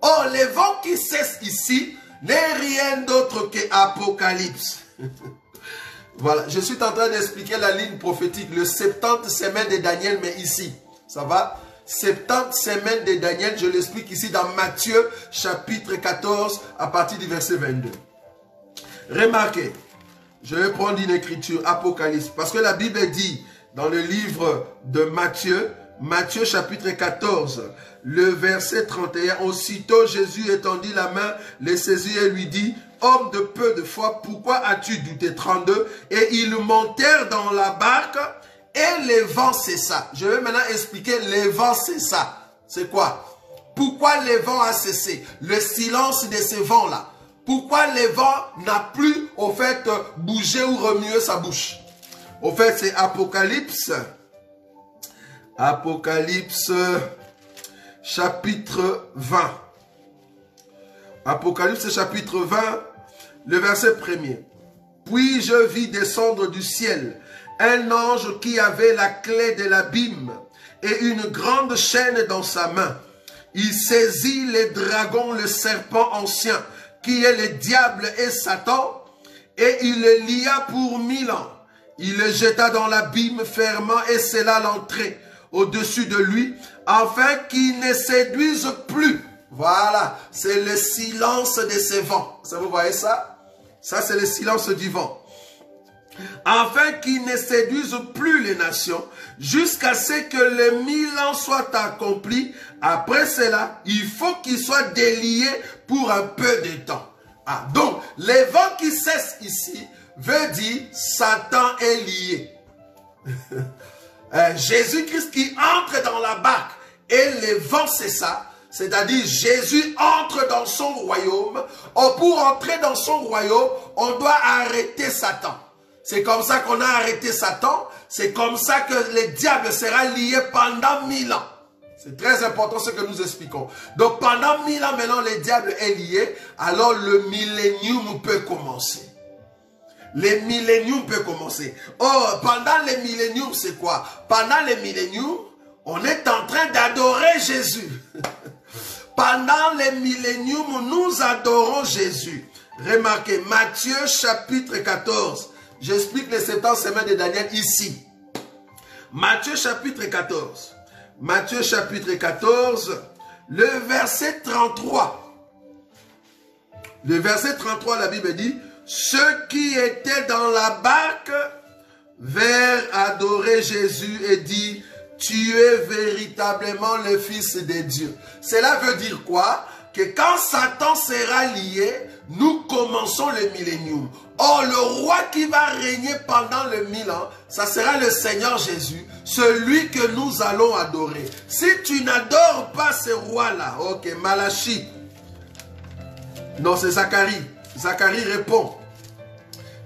Or, le vent qui cesse ici n'est rien d'autre que Apocalypse. Voilà, je suis en train d'expliquer la ligne prophétique, le 70 semaines de Daniel, mais ici, ça va? 70 semaines de Daniel, je l'explique ici dans Matthieu, chapitre 14, à partir du verset 22. Remarquez, je vais prendre une écriture, Apocalypse, parce que la Bible dit, dans le livre de Matthieu, Matthieu chapitre 14, le verset 31, aussitôt Jésus étendit la main, les saisit et lui dit, homme de peu de foi, pourquoi as-tu douté? 32. Et ils montèrent dans la barque et le vent cessa. Je vais maintenant expliquer le vent cessa. C'est quoi? Pourquoi le vent a cessé? Le silence de ce vent-là. Pourquoi le vent n'a plus, au fait, bougé ou remué sa bouche? Au fait, c'est Apocalypse. Apocalypse chapitre 20. Apocalypse chapitre 20, le verset 1er. Puis je vis descendre du ciel un ange qui avait la clé de l'abîme et une grande chaîne dans sa main. Il saisit le dragon, le serpent ancien, qui est le diable et Satan, et il le lia pour 1000 ans. Il le jeta dans l'abîme fermant et scella l'entrée au-dessus de lui, afin qu'il ne séduise plus. Voilà, c'est le silence de ce vent. Ça, vous voyez ça? Ça, c'est le silence du vent. Afin qu'il ne séduise plus les nations, jusqu'à ce que les 1000 ans soient accomplis. Après cela, il faut qu'il soit délié pour un peu de temps. Ah, donc, le vent qui cesse ici veut dire Satan est lié. Jésus-Christ qui entre dans la barque et le vent cessa, c'est-à-dire Jésus entre dans son royaume. Pour entrer dans son royaume, on doit arrêter Satan. C'est comme ça qu'on a arrêté Satan. C'est comme ça que le diable sera lié pendant 1000 ans. C'est très important ce que nous expliquons. Donc pendant 1000 ans maintenant, le diable est lié. Alors le millénium peut commencer. Le millénium peut commencer. Or, pendant le millénium, c'est quoi? Pendant le millénium, on est en train d'adorer Jésus. Pendant le millénium, nous adorons Jésus. Remarquez, Matthieu chapitre 14. J'explique les 70 semaines de Daniel ici. Matthieu chapitre 14. Matthieu chapitre 14, le verset 33. Le verset 33, la Bible dit, ceux qui étaient dans la barque vinrent adorer Jésus et dit, tu es véritablement le Fils de Dieu. Cela veut dire quoi? Que quand Satan sera lié, nous commençons le millénium. Or, le roi qui va régner pendant le 1000 ans, ça sera le Seigneur Jésus, celui que nous allons adorer. Si tu n'adores pas ce roi-là, ok, Malachie. Non, c'est Zacharie. Zacharie répond.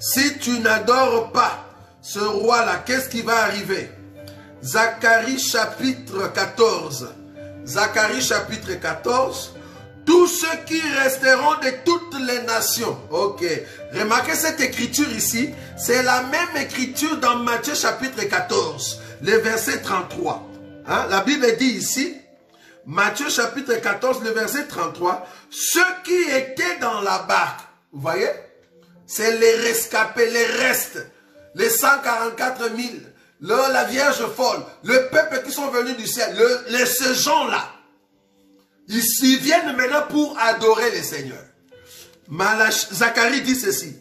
Si tu n'adores pas ce roi-là, qu'est-ce qui va arriver? Zacharie chapitre 14. Zacharie chapitre 14. Tous ceux qui resteront de toutes les nations. Ok. Remarquez cette écriture ici. C'est la même écriture dans Matthieu chapitre 14. Le verset 33. Hein? La Bible dit ici. Matthieu chapitre 14, le verset 33. Ceux qui étaient dans la barque. Vous voyez? C'est les rescapés, les restes. Les 144 000. La Vierge folle. Le peuple qui sont venus du ciel. Ces gens-là. Ils viennent maintenant pour adorer le Seigneur. Zacharie dit ceci.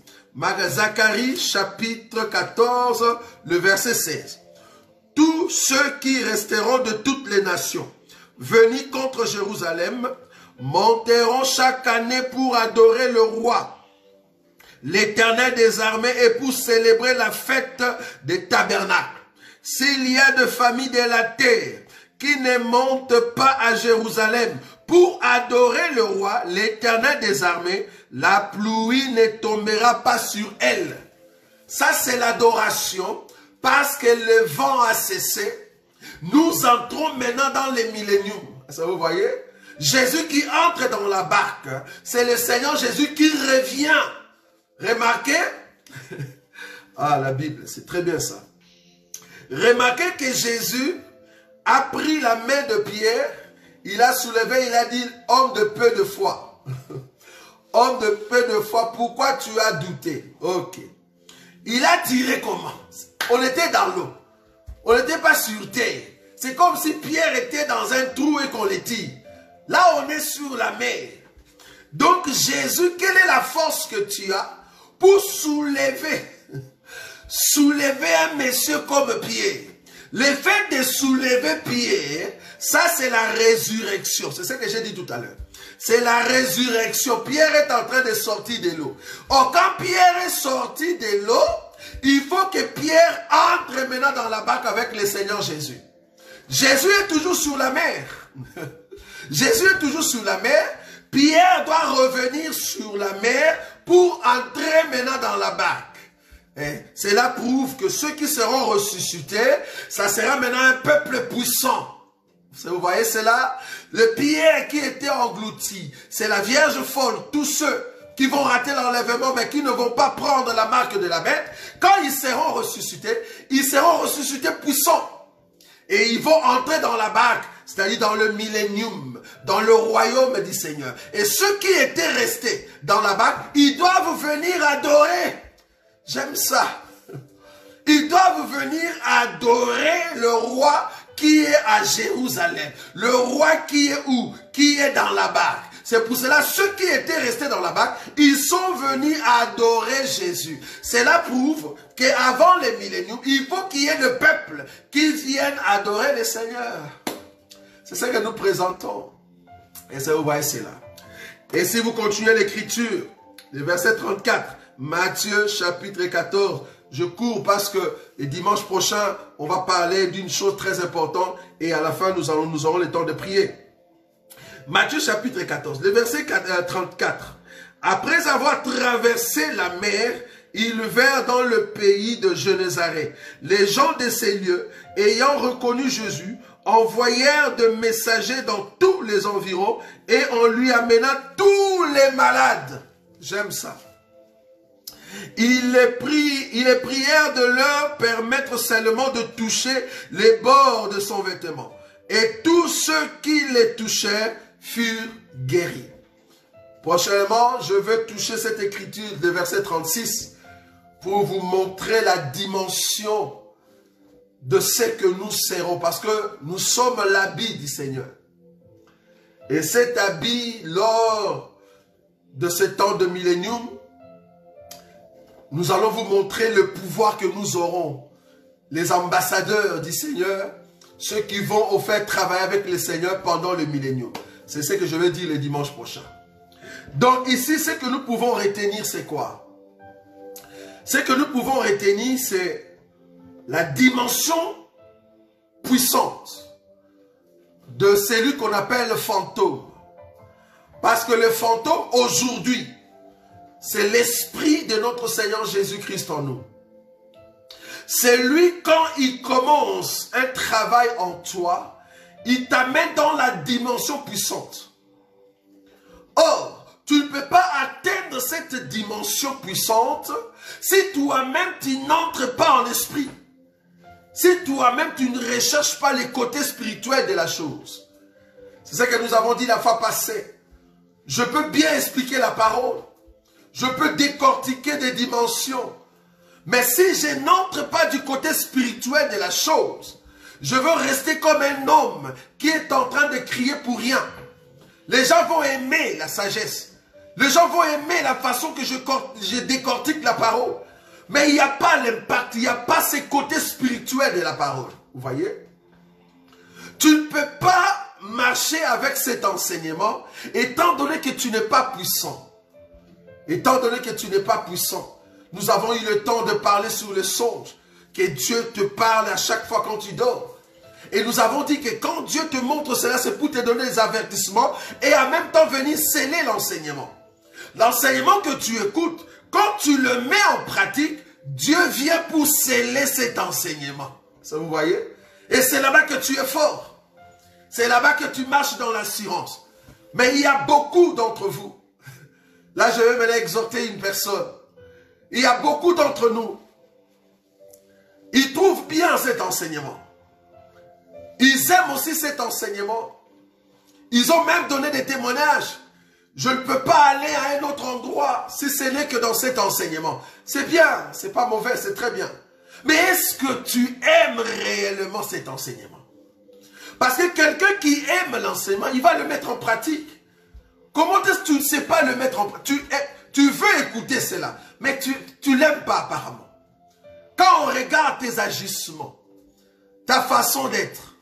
Zacharie chapitre 14, le verset 16. Tous ceux qui resteront de toutes les nations, venus contre Jérusalem, monteront chaque année pour adorer le roi, l'Éternel des armées, et pour célébrer la fête des tabernacles. S'il y a de familles de la terre qui ne montent pas à Jérusalem pour adorer le roi, l'Éternel des armées, la pluie ne tombera pas sur elle. Ça, c'est l'adoration, parce que le vent a cessé. Nous entrons maintenant dans le millénium. Ça, vous voyez? Jésus qui entre dans la barque, c'est le Seigneur Jésus qui revient. Remarquez? Ah, la Bible, c'est très bien ça. Remarquez que Jésus a pris la main de Pierre, il a soulevé, il a dit, homme de peu de foi. Homme de peu de foi, pourquoi tu as douté? Ok. Il a tiré comment? On était dans l'eau. On n'était pas sur terre. C'est comme si Pierre était dans un trou et qu'on le tire. Là, on est sur la mer. Donc, Jésus, quelle est la force que tu as pour soulever un monsieur comme Pierre? Le fait de soulever Pierre, ça c'est la résurrection. C'est ce que j'ai dit tout à l'heure. C'est la résurrection. Pierre est en train de sortir de l'eau. Or, quand Pierre est sorti de l'eau, il faut que Pierre entre maintenant dans la barque avec le Seigneur Jésus. Jésus est toujours sur la mer. Jésus est toujours sur la mer. Pierre doit revenir sur la mer pour entrer maintenant dans la barque. Cela prouve que ceux qui seront ressuscités, ça sera maintenant un peuple puissant. Vous voyez cela? Le Pierre qui était englouti, c'est la Vierge folle, tous ceux qui vont rater l'enlèvement, mais qui ne vont pas prendre la marque de la bête, quand ils seront ressuscités puissants. Et ils vont entrer dans la barque, c'est-à-dire dans le millénium, dans le royaume du Seigneur. Et ceux qui étaient restés dans la barque, ils doivent venir adorer. J'aime ça. Ils doivent venir adorer le roi qui est à Jérusalem. Le roi qui est où? Qui est dans la barque. C'est pour cela, ceux qui étaient restés dans la barque, ils sont venus adorer Jésus. Cela prouve qu'avant les milléniums, il faut qu'il y ait le peuple qui vienne adorer le Seigneur. C'est ce que nous présentons. Et ça, vous voyez, c'est là. Et si vous continuez l'écriture, le verset 34, Matthieu chapitre 14, je cours parce que le dimanche prochain, on va parler d'une chose très importante et à la fin, nous aurons le temps de prier. Matthieu chapitre 14, le verset 34. Après avoir traversé la mer, ils vinrent dans le pays de Génézareth. Les gens de ces lieux, ayant reconnu Jésus, envoyèrent de messagers dans tous les environs et on lui amena tous les malades. J'aime ça. Ils les prièrent de leur permettre seulement de toucher les bords de son vêtement. Et tous ceux qui les touchèrent furent guéris. Prochainement, je vais toucher cette écriture de verset 36 pour vous montrer la dimension de ce que nous serons. Parce que nous sommes l'habit du Seigneur. Et cet habit, lors de ce temps de millénium, nous allons vous montrer le pouvoir que nous aurons. Les ambassadeurs du Seigneur, ceux qui vont au fait travailler avec le Seigneur pendant le millénium. C'est ce que je vais dire le dimanche prochain. Donc ici, ce que nous pouvons retenir, c'est quoi? Ce que nous pouvons retenir, c'est la dimension puissante de celui qu'on appelle le fantôme. Parce que le fantôme, aujourd'hui, c'est l'esprit de notre Seigneur Jésus-Christ en nous. C'est lui, quand il commence un travail en toi, il t'amène dans la dimension puissante. Or, tu ne peux pas atteindre cette dimension puissante si toi-même tu n'entres pas en esprit. Si toi-même tu ne recherches pas les côtés spirituels de la chose. C'est ce que nous avons dit la fois passée. Je peux bien expliquer la parole. Je peux décortiquer des dimensions. Mais si je n'entre pas du côté spirituel de la chose, je veux rester comme un homme qui est en train de crier pour rien. Les gens vont aimer la sagesse. Les gens vont aimer la façon que je décortique la parole. Mais il n'y a pas l'impact, il n'y a pas ces côtés spirituels de la parole. Vous voyez? Tu ne peux pas marcher avec cet enseignement étant donné que tu n'es pas puissant. Étant donné que tu n'es pas puissant. Nous avons eu le temps de parler sur le songe. Que Dieu te parle à chaque fois quand tu dors. Et nous avons dit que quand Dieu te montre cela, c'est pour te donner des avertissements et en même temps venir sceller l'enseignement. L'enseignement que tu écoutes, quand tu le mets en pratique, Dieu vient pour sceller cet enseignement. Ça vous voyez? Et c'est là-bas que tu es fort. C'est là-bas que tu marches dans l'assurance. Mais il y a beaucoup d'entre vous. Là, je vais maintenant exhorter une personne. Il y a beaucoup d'entre nous. Ils trouvent bien cet enseignement. Ils aiment aussi cet enseignement. Ils ont même donné des témoignages. Je ne peux pas aller à un autre endroit si ce n'est que dans cet enseignement. C'est bien, c'est pas mauvais, c'est très bien. Mais est-ce que tu aimes réellement cet enseignement? Parce que quelqu'un qui aime l'enseignement, il va le mettre en pratique. Comment est-ce que tu ne sais pas le mettre en pratique? Tu veux écouter cela, mais tu ne l'aimes pas apparemment. Quand on regarde tes agissements, ta façon d'être,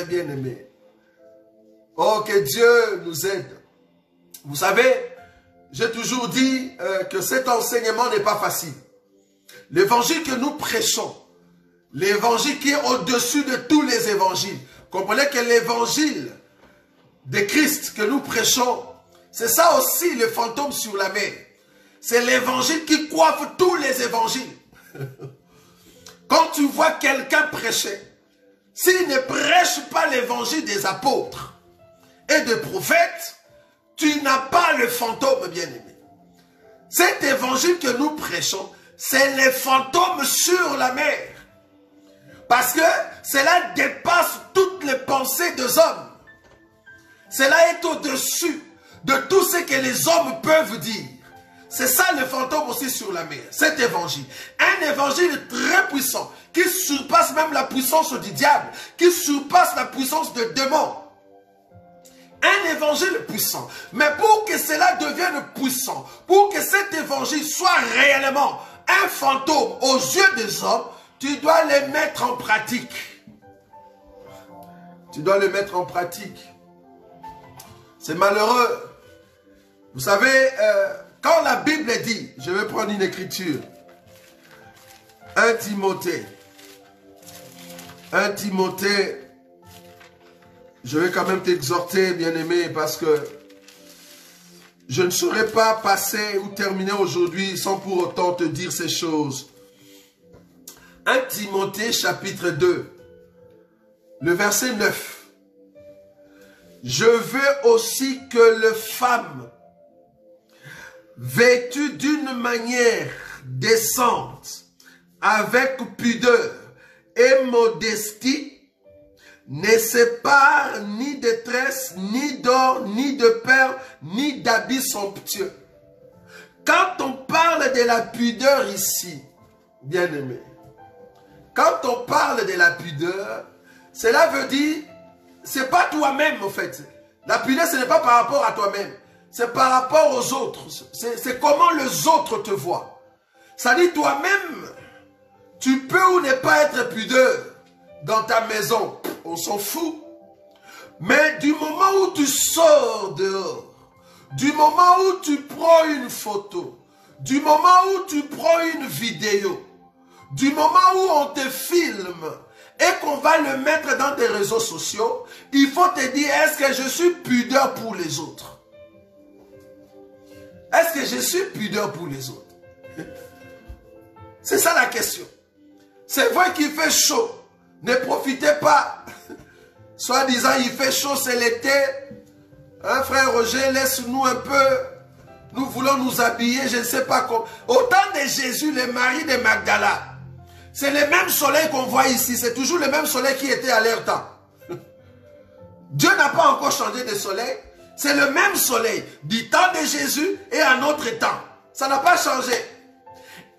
bien-aimé, oh, que Dieu nous aide. Vous savez, j'ai toujours dit que cet enseignement n'est pas facile. L'évangile que nous prêchons, l'évangile qui est au-dessus de tous les évangiles, comprenez que l'évangile de Christ que nous prêchons, c'est ça aussi le fantôme sur la mer. C'est l'évangile qui coiffe tous les évangiles. Quand tu vois quelqu'un prêcher, s'il ne prêche pas l'évangile des apôtres et des prophètes, tu n'as pas le fantôme, bien-aimé. Cet évangile que nous prêchons, c'est les fantômes sur la mer. Parce que cela dépasse toutes les pensées des hommes. Cela est au-dessus de tout ce que les hommes peuvent dire. C'est ça le fantôme aussi sur la mer, cet évangile. Un évangile très puissant, qui surpasse même la puissance du diable, qui surpasse la puissance de démons. Un évangile puissant. Mais pour que cela devienne puissant, pour que cet évangile soit réellement un fantôme aux yeux des hommes, tu dois le mettre en pratique. Tu dois le mettre en pratique. C'est malheureux. Vous savez, quand la Bible dit, je vais prendre une écriture, 1 Timothée, je vais quand même t'exhorter, bien-aimé, parce que je ne saurais pas passer ou terminer aujourd'hui sans pour autant te dire ces choses. 1 Timothée chapitre 2, le verset 9. Je veux aussi que les femmes, vêtues d'une manière décente, avec pudeur et modestie, ne séparent ni de tresses, ni d'or, ni de perles, ni d'habits somptueux. Quand on parle de la pudeur ici, bien-aimé, quand on parle de la pudeur, cela veut dire, c'est pas toi-même en fait. La pudeur, ce n'est pas par rapport à toi-même. c'est par rapport aux autres. C'est comment les autres te voient. Ça dit toi-même, tu peux ou ne pas être pudeur dans ta maison. On s'en fout. Mais du moment où tu sors dehors, du moment où tu prends une photo, du moment où tu prends une vidéo, du moment où on te filme et qu'on va le mettre dans tes réseaux sociaux, il faut te dire, est-ce que je suis pudeur pour les autres? Est-ce que je suis pudeur pour les autres? C'est ça la question. C'est vrai qu'il fait chaud. Ne profitez pas. Soit disant, il fait chaud, c'est l'été. Hein, frère Roger, laisse-nous un peu. Nous voulons nous habiller, je ne sais pas comment. Au temps de Jésus, le mari de Magdala, c'est le même soleil qu'on voit ici. C'est toujours le même soleil qui était à leur temps. Dieu n'a pas encore changé de soleil. C'est le même soleil du temps de Jésus et à notre temps. Ça n'a pas changé.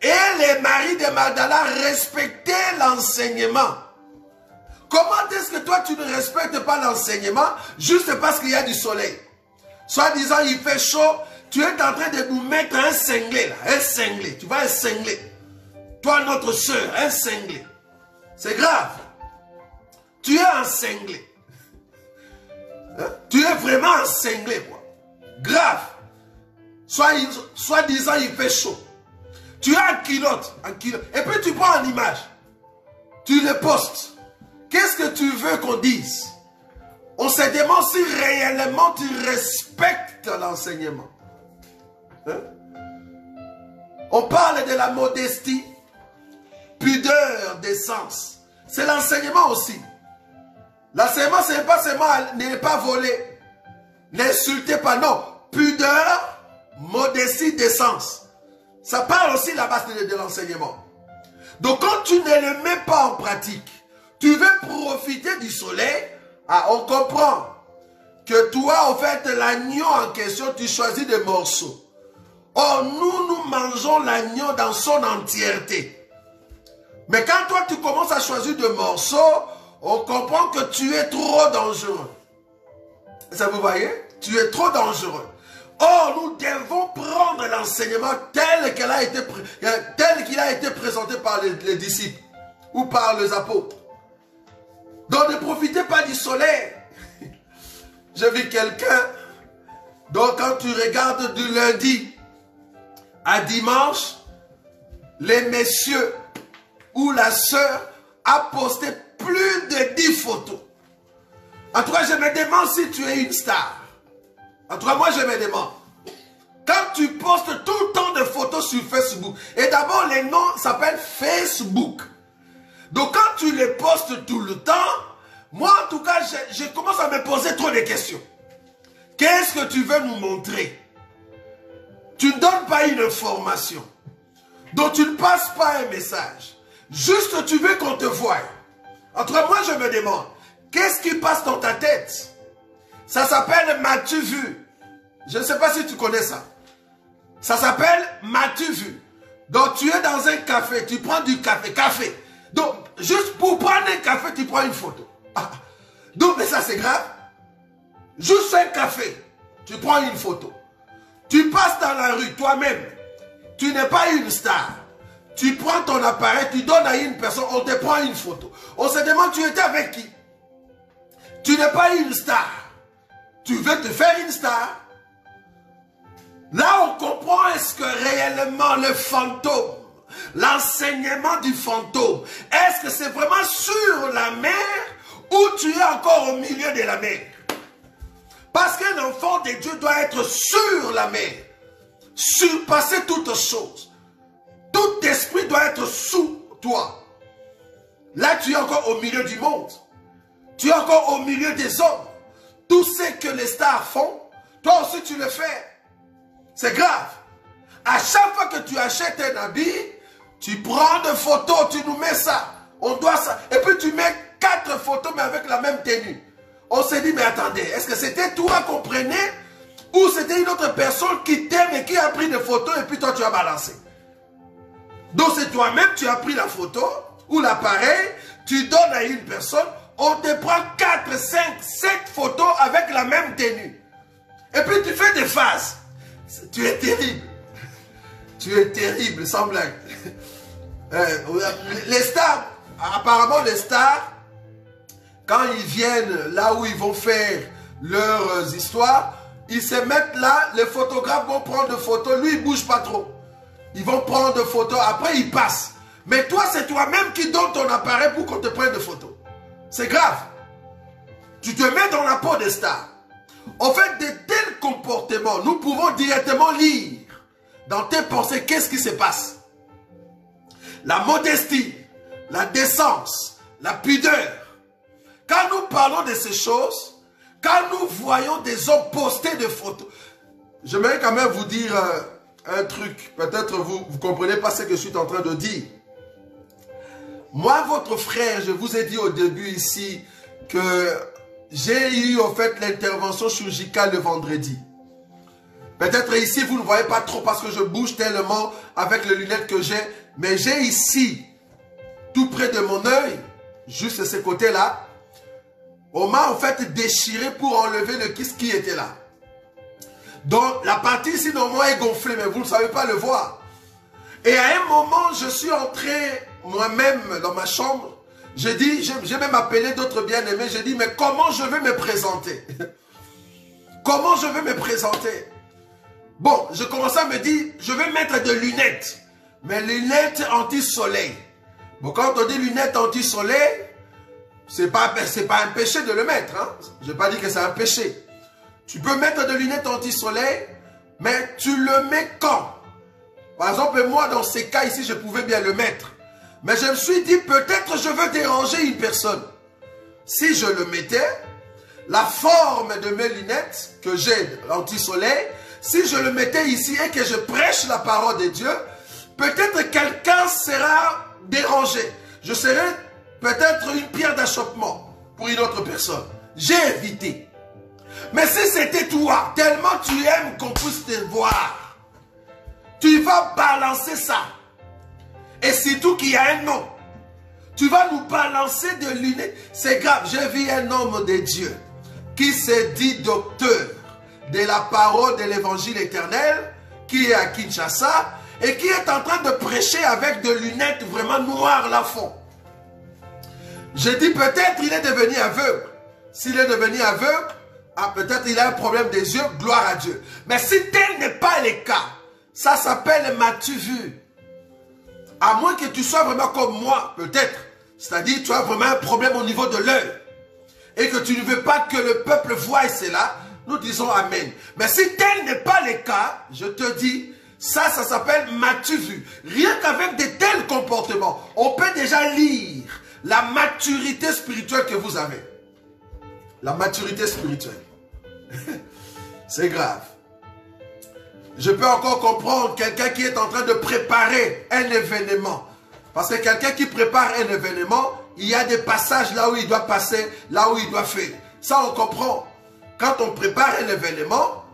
Et les maris de Magdala respectaient l'enseignement. Comment est-ce que toi tu ne respectes pas l'enseignement juste parce qu'il y a du soleil? Soit disant il fait chaud, tu es en train de nous mettre un cinglé là, un cinglé. Tu vas un cinglé. Toi notre soeur, un cinglé. C'est grave. Tu es un cinglé. Hein? Tu es vraiment un cinglé quoi. Grave. Soit disant il fait chaud. Tu as un culotte. Et puis tu prends une image. Tu le postes. Qu'est-ce que tu veux qu'on dise? On se demande si réellement tu respectes l'enseignement. Hein? On parle de la modestie, pudeur, décence. C'est l'enseignement aussi. L'enseignement, ce n'est pas seulement ne pas voler, n'insultez pas, non. Pudeur, modestie, décence. Ça parle aussi la base de l'enseignement. Donc quand tu ne le mets pas en pratique, tu veux profiter du soleil, ah, on comprend que toi, en fait, l'agneau en question, tu choisis des morceaux. Or, nous mangeons l'agneau dans son entièreté. Mais quand toi, tu commences à choisir des morceaux, on comprend que tu es trop dangereux. Ça vous voyez? Tu es trop dangereux. Or, nous devons prendre l'enseignement tel qu'il a été présenté par les disciples ou par les apôtres. Donc, ne profitez pas du soleil. J'ai vu quelqu'un, donc quand tu regardes du lundi à dimanche, les messieurs ou la sœur a posté plus de 10 photos. En tout cas, je me demande si tu es une star. En tout cas, moi, je me demande. Quand tu postes tout le temps de photos sur Facebook, et d'abord, les noms s'appellent Facebook. Donc, quand tu les postes tout le temps, moi, en tout cas, je commence à me poser trop de questions. Qu'est-ce que tu veux nous montrer? Tu ne donnes pas une information. Donc, tu ne passes pas un message. Juste, tu veux qu'on te voie. En tout cas, moi, je me demande, qu'est-ce qui passe dans ta tête? Ça s'appelle « M'as-tu vu ?» Je ne sais pas si tu connais ça. Ça s'appelle « M'as-tu vu ?» Donc, tu es dans un café, tu prends du café. Donc, juste pour prendre un café, tu prends une photo. Ah. Donc, mais ça, c'est grave. Juste un café, tu prends une photo. Tu passes dans la rue, toi-même. Tu n'es pas une star. Tu prends ton appareil, tu donnes à une personne, on te prend une photo. On se demande, tu étais avec qui? Tu n'es pas une star. Tu veux te faire une star? Là, on comprend est-ce que réellement le fantôme, l'enseignement du fantôme, est-ce que c'est vraiment sur la mer ou tu es encore au milieu de la mer? Parce qu'un enfant de Dieu doit être sur la mer, surpasser toutes choses. Tout esprit doit être sous toi. Là, tu es encore au milieu du monde. Tu es encore au milieu des hommes. Tout ce que les stars font, toi aussi tu le fais. C'est grave. À chaque fois que tu achètes un habit, tu prends des photos, tu nous mets ça. On doit ça. Et puis tu mets 4 photos mais avec la même tenue. On s'est dit, mais attendez, est-ce que c'était toi qu'on prenait ou c'était une autre personne qui t'aime et qui a pris des photos et puis toi tu as balancé? Donc c'est toi-même, tu as pris la photo ou l'appareil, tu donnes à une personne, on te prend 4, 5, 7 photos avec la même tenue. Et puis tu fais des phases. Tu es terrible. Tu es terrible, sans blague. Les stars, apparemment les stars, quand ils viennent là où ils vont faire leurs histoires, ils se mettent là, les photographes vont prendre des photos, lui il ne bouge pas trop. Ils vont prendre des photos, après ils passent. Mais toi, c'est toi-même qui donne ton appareil pour qu'on te prenne des photos. C'est grave. Tu te mets dans la peau des stars. En fait, de tels comportements, nous pouvons directement lire dans tes pensées qu'est-ce qui se passe. La modestie, la décence, la pudeur. Quand nous parlons de ces choses, quand nous voyons des hommes poster des photos, j'aimerais quand même vous dire un truc. Peut-être vous ne comprenez pas ce que je suis en train de dire. Moi, votre frère, je vous ai dit au début ici que j'ai eu en fait l'intervention chirurgicale le vendredi. Peut-être ici, vous ne voyez pas trop parce que je bouge tellement avec les lunettes que j'ai. Mais j'ai ici, tout près de mon œil, juste de ce côté-là, on m'a en fait déchiré pour enlever le kyste qui était là. Donc, la partie ici, normalement, est gonflée, mais vous ne savez pas le voir. Et à un moment, je suis entré moi-même dans ma chambre. J'ai dit, j'ai même appelé d'autres bien-aimés, j'ai dit, mais comment je vais me présenter? Comment je vais me présenter? Bon, je commençais à me dire, je vais mettre des lunettes. Mais lunettes anti-soleil. Bon, quand on dit lunettes anti-soleil, c'est pas un péché de le mettre. Hein? Je n'ai pas dit que c'est un péché. Tu peux mettre des lunettes anti-soleil, mais tu le mets quand? Par exemple, moi, dans ces cas ici, je pouvais bien le mettre. Mais je me suis dit, peut-être je veux déranger une personne. Si je le mettais, la forme de mes lunettes que j'ai anti-soleil, si je le mettais ici et que je prêche la parole de Dieu, peut-être quelqu'un sera dérangé. Je serai peut-être une pierre d'achoppement pour une autre personne. J'ai évité. Mais si c'était toi, tellement tu aimes qu'on puisse te voir, tu vas balancer ça. Et surtout qu'il y a un nom. Tu vas nous balancer de lunettes. C'est grave. J'ai vu un homme de Dieu qui s'est dit docteur de la parole de l'évangile éternel, qui est à Kinshasa, et qui est en train de prêcher avec des lunettes vraiment noires là fond. Je dis peut-être il est devenu aveugle. S'il est devenu aveugle, ah, peut-être il a un problème des yeux, gloire à Dieu. Mais si tel n'est pas le cas, ça s'appelle m'as-tu vu? À moins que tu sois vraiment comme moi, peut-être. C'est-à-dire tu as vraiment un problème au niveau de l'œil. Et que tu ne veux pas que le peuple voie cela, nous disons Amen. Mais si tel n'est pas le cas, je te dis, ça s'appelle m'as-tu vu? Rien qu'avec de tels comportements, on peut déjà lire la maturité spirituelle que vous avez. La maturité spirituelle. C'est grave. Je peux encore comprendre quelqu'un qui est en train de préparer un événement. Parce que quelqu'un qui prépare un événement, il y a des passages là où il doit passer, là où il doit faire. Ça, on comprend. Quand on prépare un événement,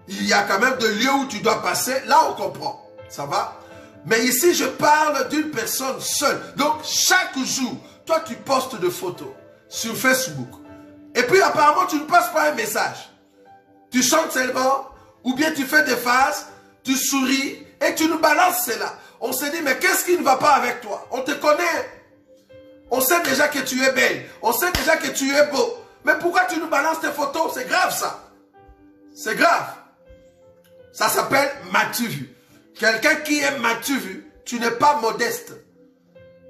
il y a quand même des lieux où tu dois passer. Là, on comprend. Ça va? Mais ici, je parle d'une personne seule. Donc, chaque jour, toi, tu postes des photos sur Facebook. Et puis, apparemment, tu ne passes pas un message. Tu chantes seulement, ou bien tu fais des phases, tu souris, et tu nous balances cela. On se dit, mais qu'est-ce qui ne va pas avec toi? On te connaît. On sait déjà que tu es belle. On sait déjà que tu es beau. Mais pourquoi tu nous balances tes photos? C'est grave ça. C'est grave. Ça s'appelle m'as-tu vu? Quelqu'un qui est m'as-tu vu, tu n'es pas modeste.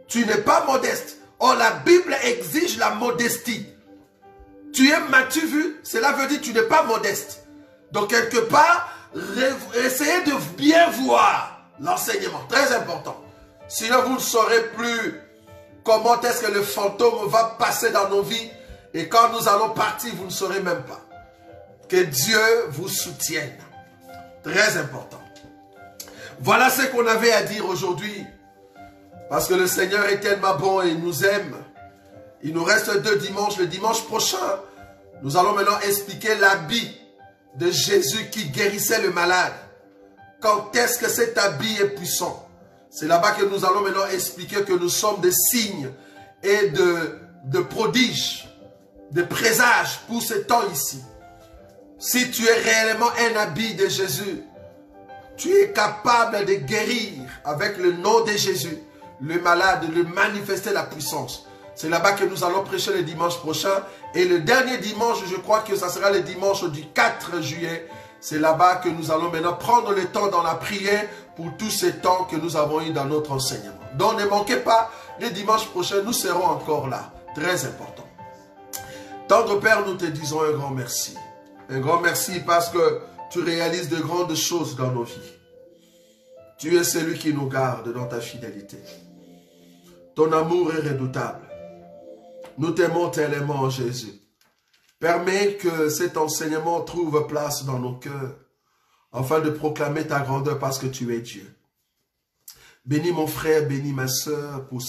Tu n'es pas modeste. Or, la Bible exige la modestie. Tu es m'as-tu vu? Cela veut dire que tu n'es pas modeste. Donc, quelque part, essayez de bien voir l'enseignement. Très important. Sinon, vous ne saurez plus comment est-ce que le fantôme va passer dans nos vies. Et quand nous allons partir, vous ne saurez même pas. Que Dieu vous soutienne. Très important. Voilà ce qu'on avait à dire aujourd'hui. Parce que le Seigneur est tellement bon et il nous aime. Il nous reste 2 dimanches. Le dimanche prochain, nous allons maintenant expliquer l'habit de Jésus qui guérissait le malade. Quand est-ce que cet habit est puissant? C'est là-bas que nous allons maintenant expliquer que nous sommes des signes et de prodiges, de présages pour ce temps ici. Si tu es réellement un habit de Jésus, tu es capable de guérir avec le nom de Jésus, le malade, de manifester la puissance. C'est là-bas que nous allons prêcher le dimanche prochain. Et le dernier dimanche, je crois que ça sera le dimanche du 4 juillet. C'est là-bas que nous allons maintenant prendre le temps dans la prière pour tous ces temps que nous avons eu dans notre enseignement. Donc ne manquez pas, le dimanche prochain, nous serons encore là. Très important. Tendre Père, nous te disons un grand merci. Un grand merci parce que tu réalises de grandes choses dans nos vies. Tu es celui qui nous garde dans ta fidélité. Ton amour est redoutable. Nous t'aimons tellement, Jésus. Permets que cet enseignement trouve place dans nos cœurs, afin de proclamer ta grandeur parce que tu es Dieu. Bénis mon frère, bénis ma sœur pour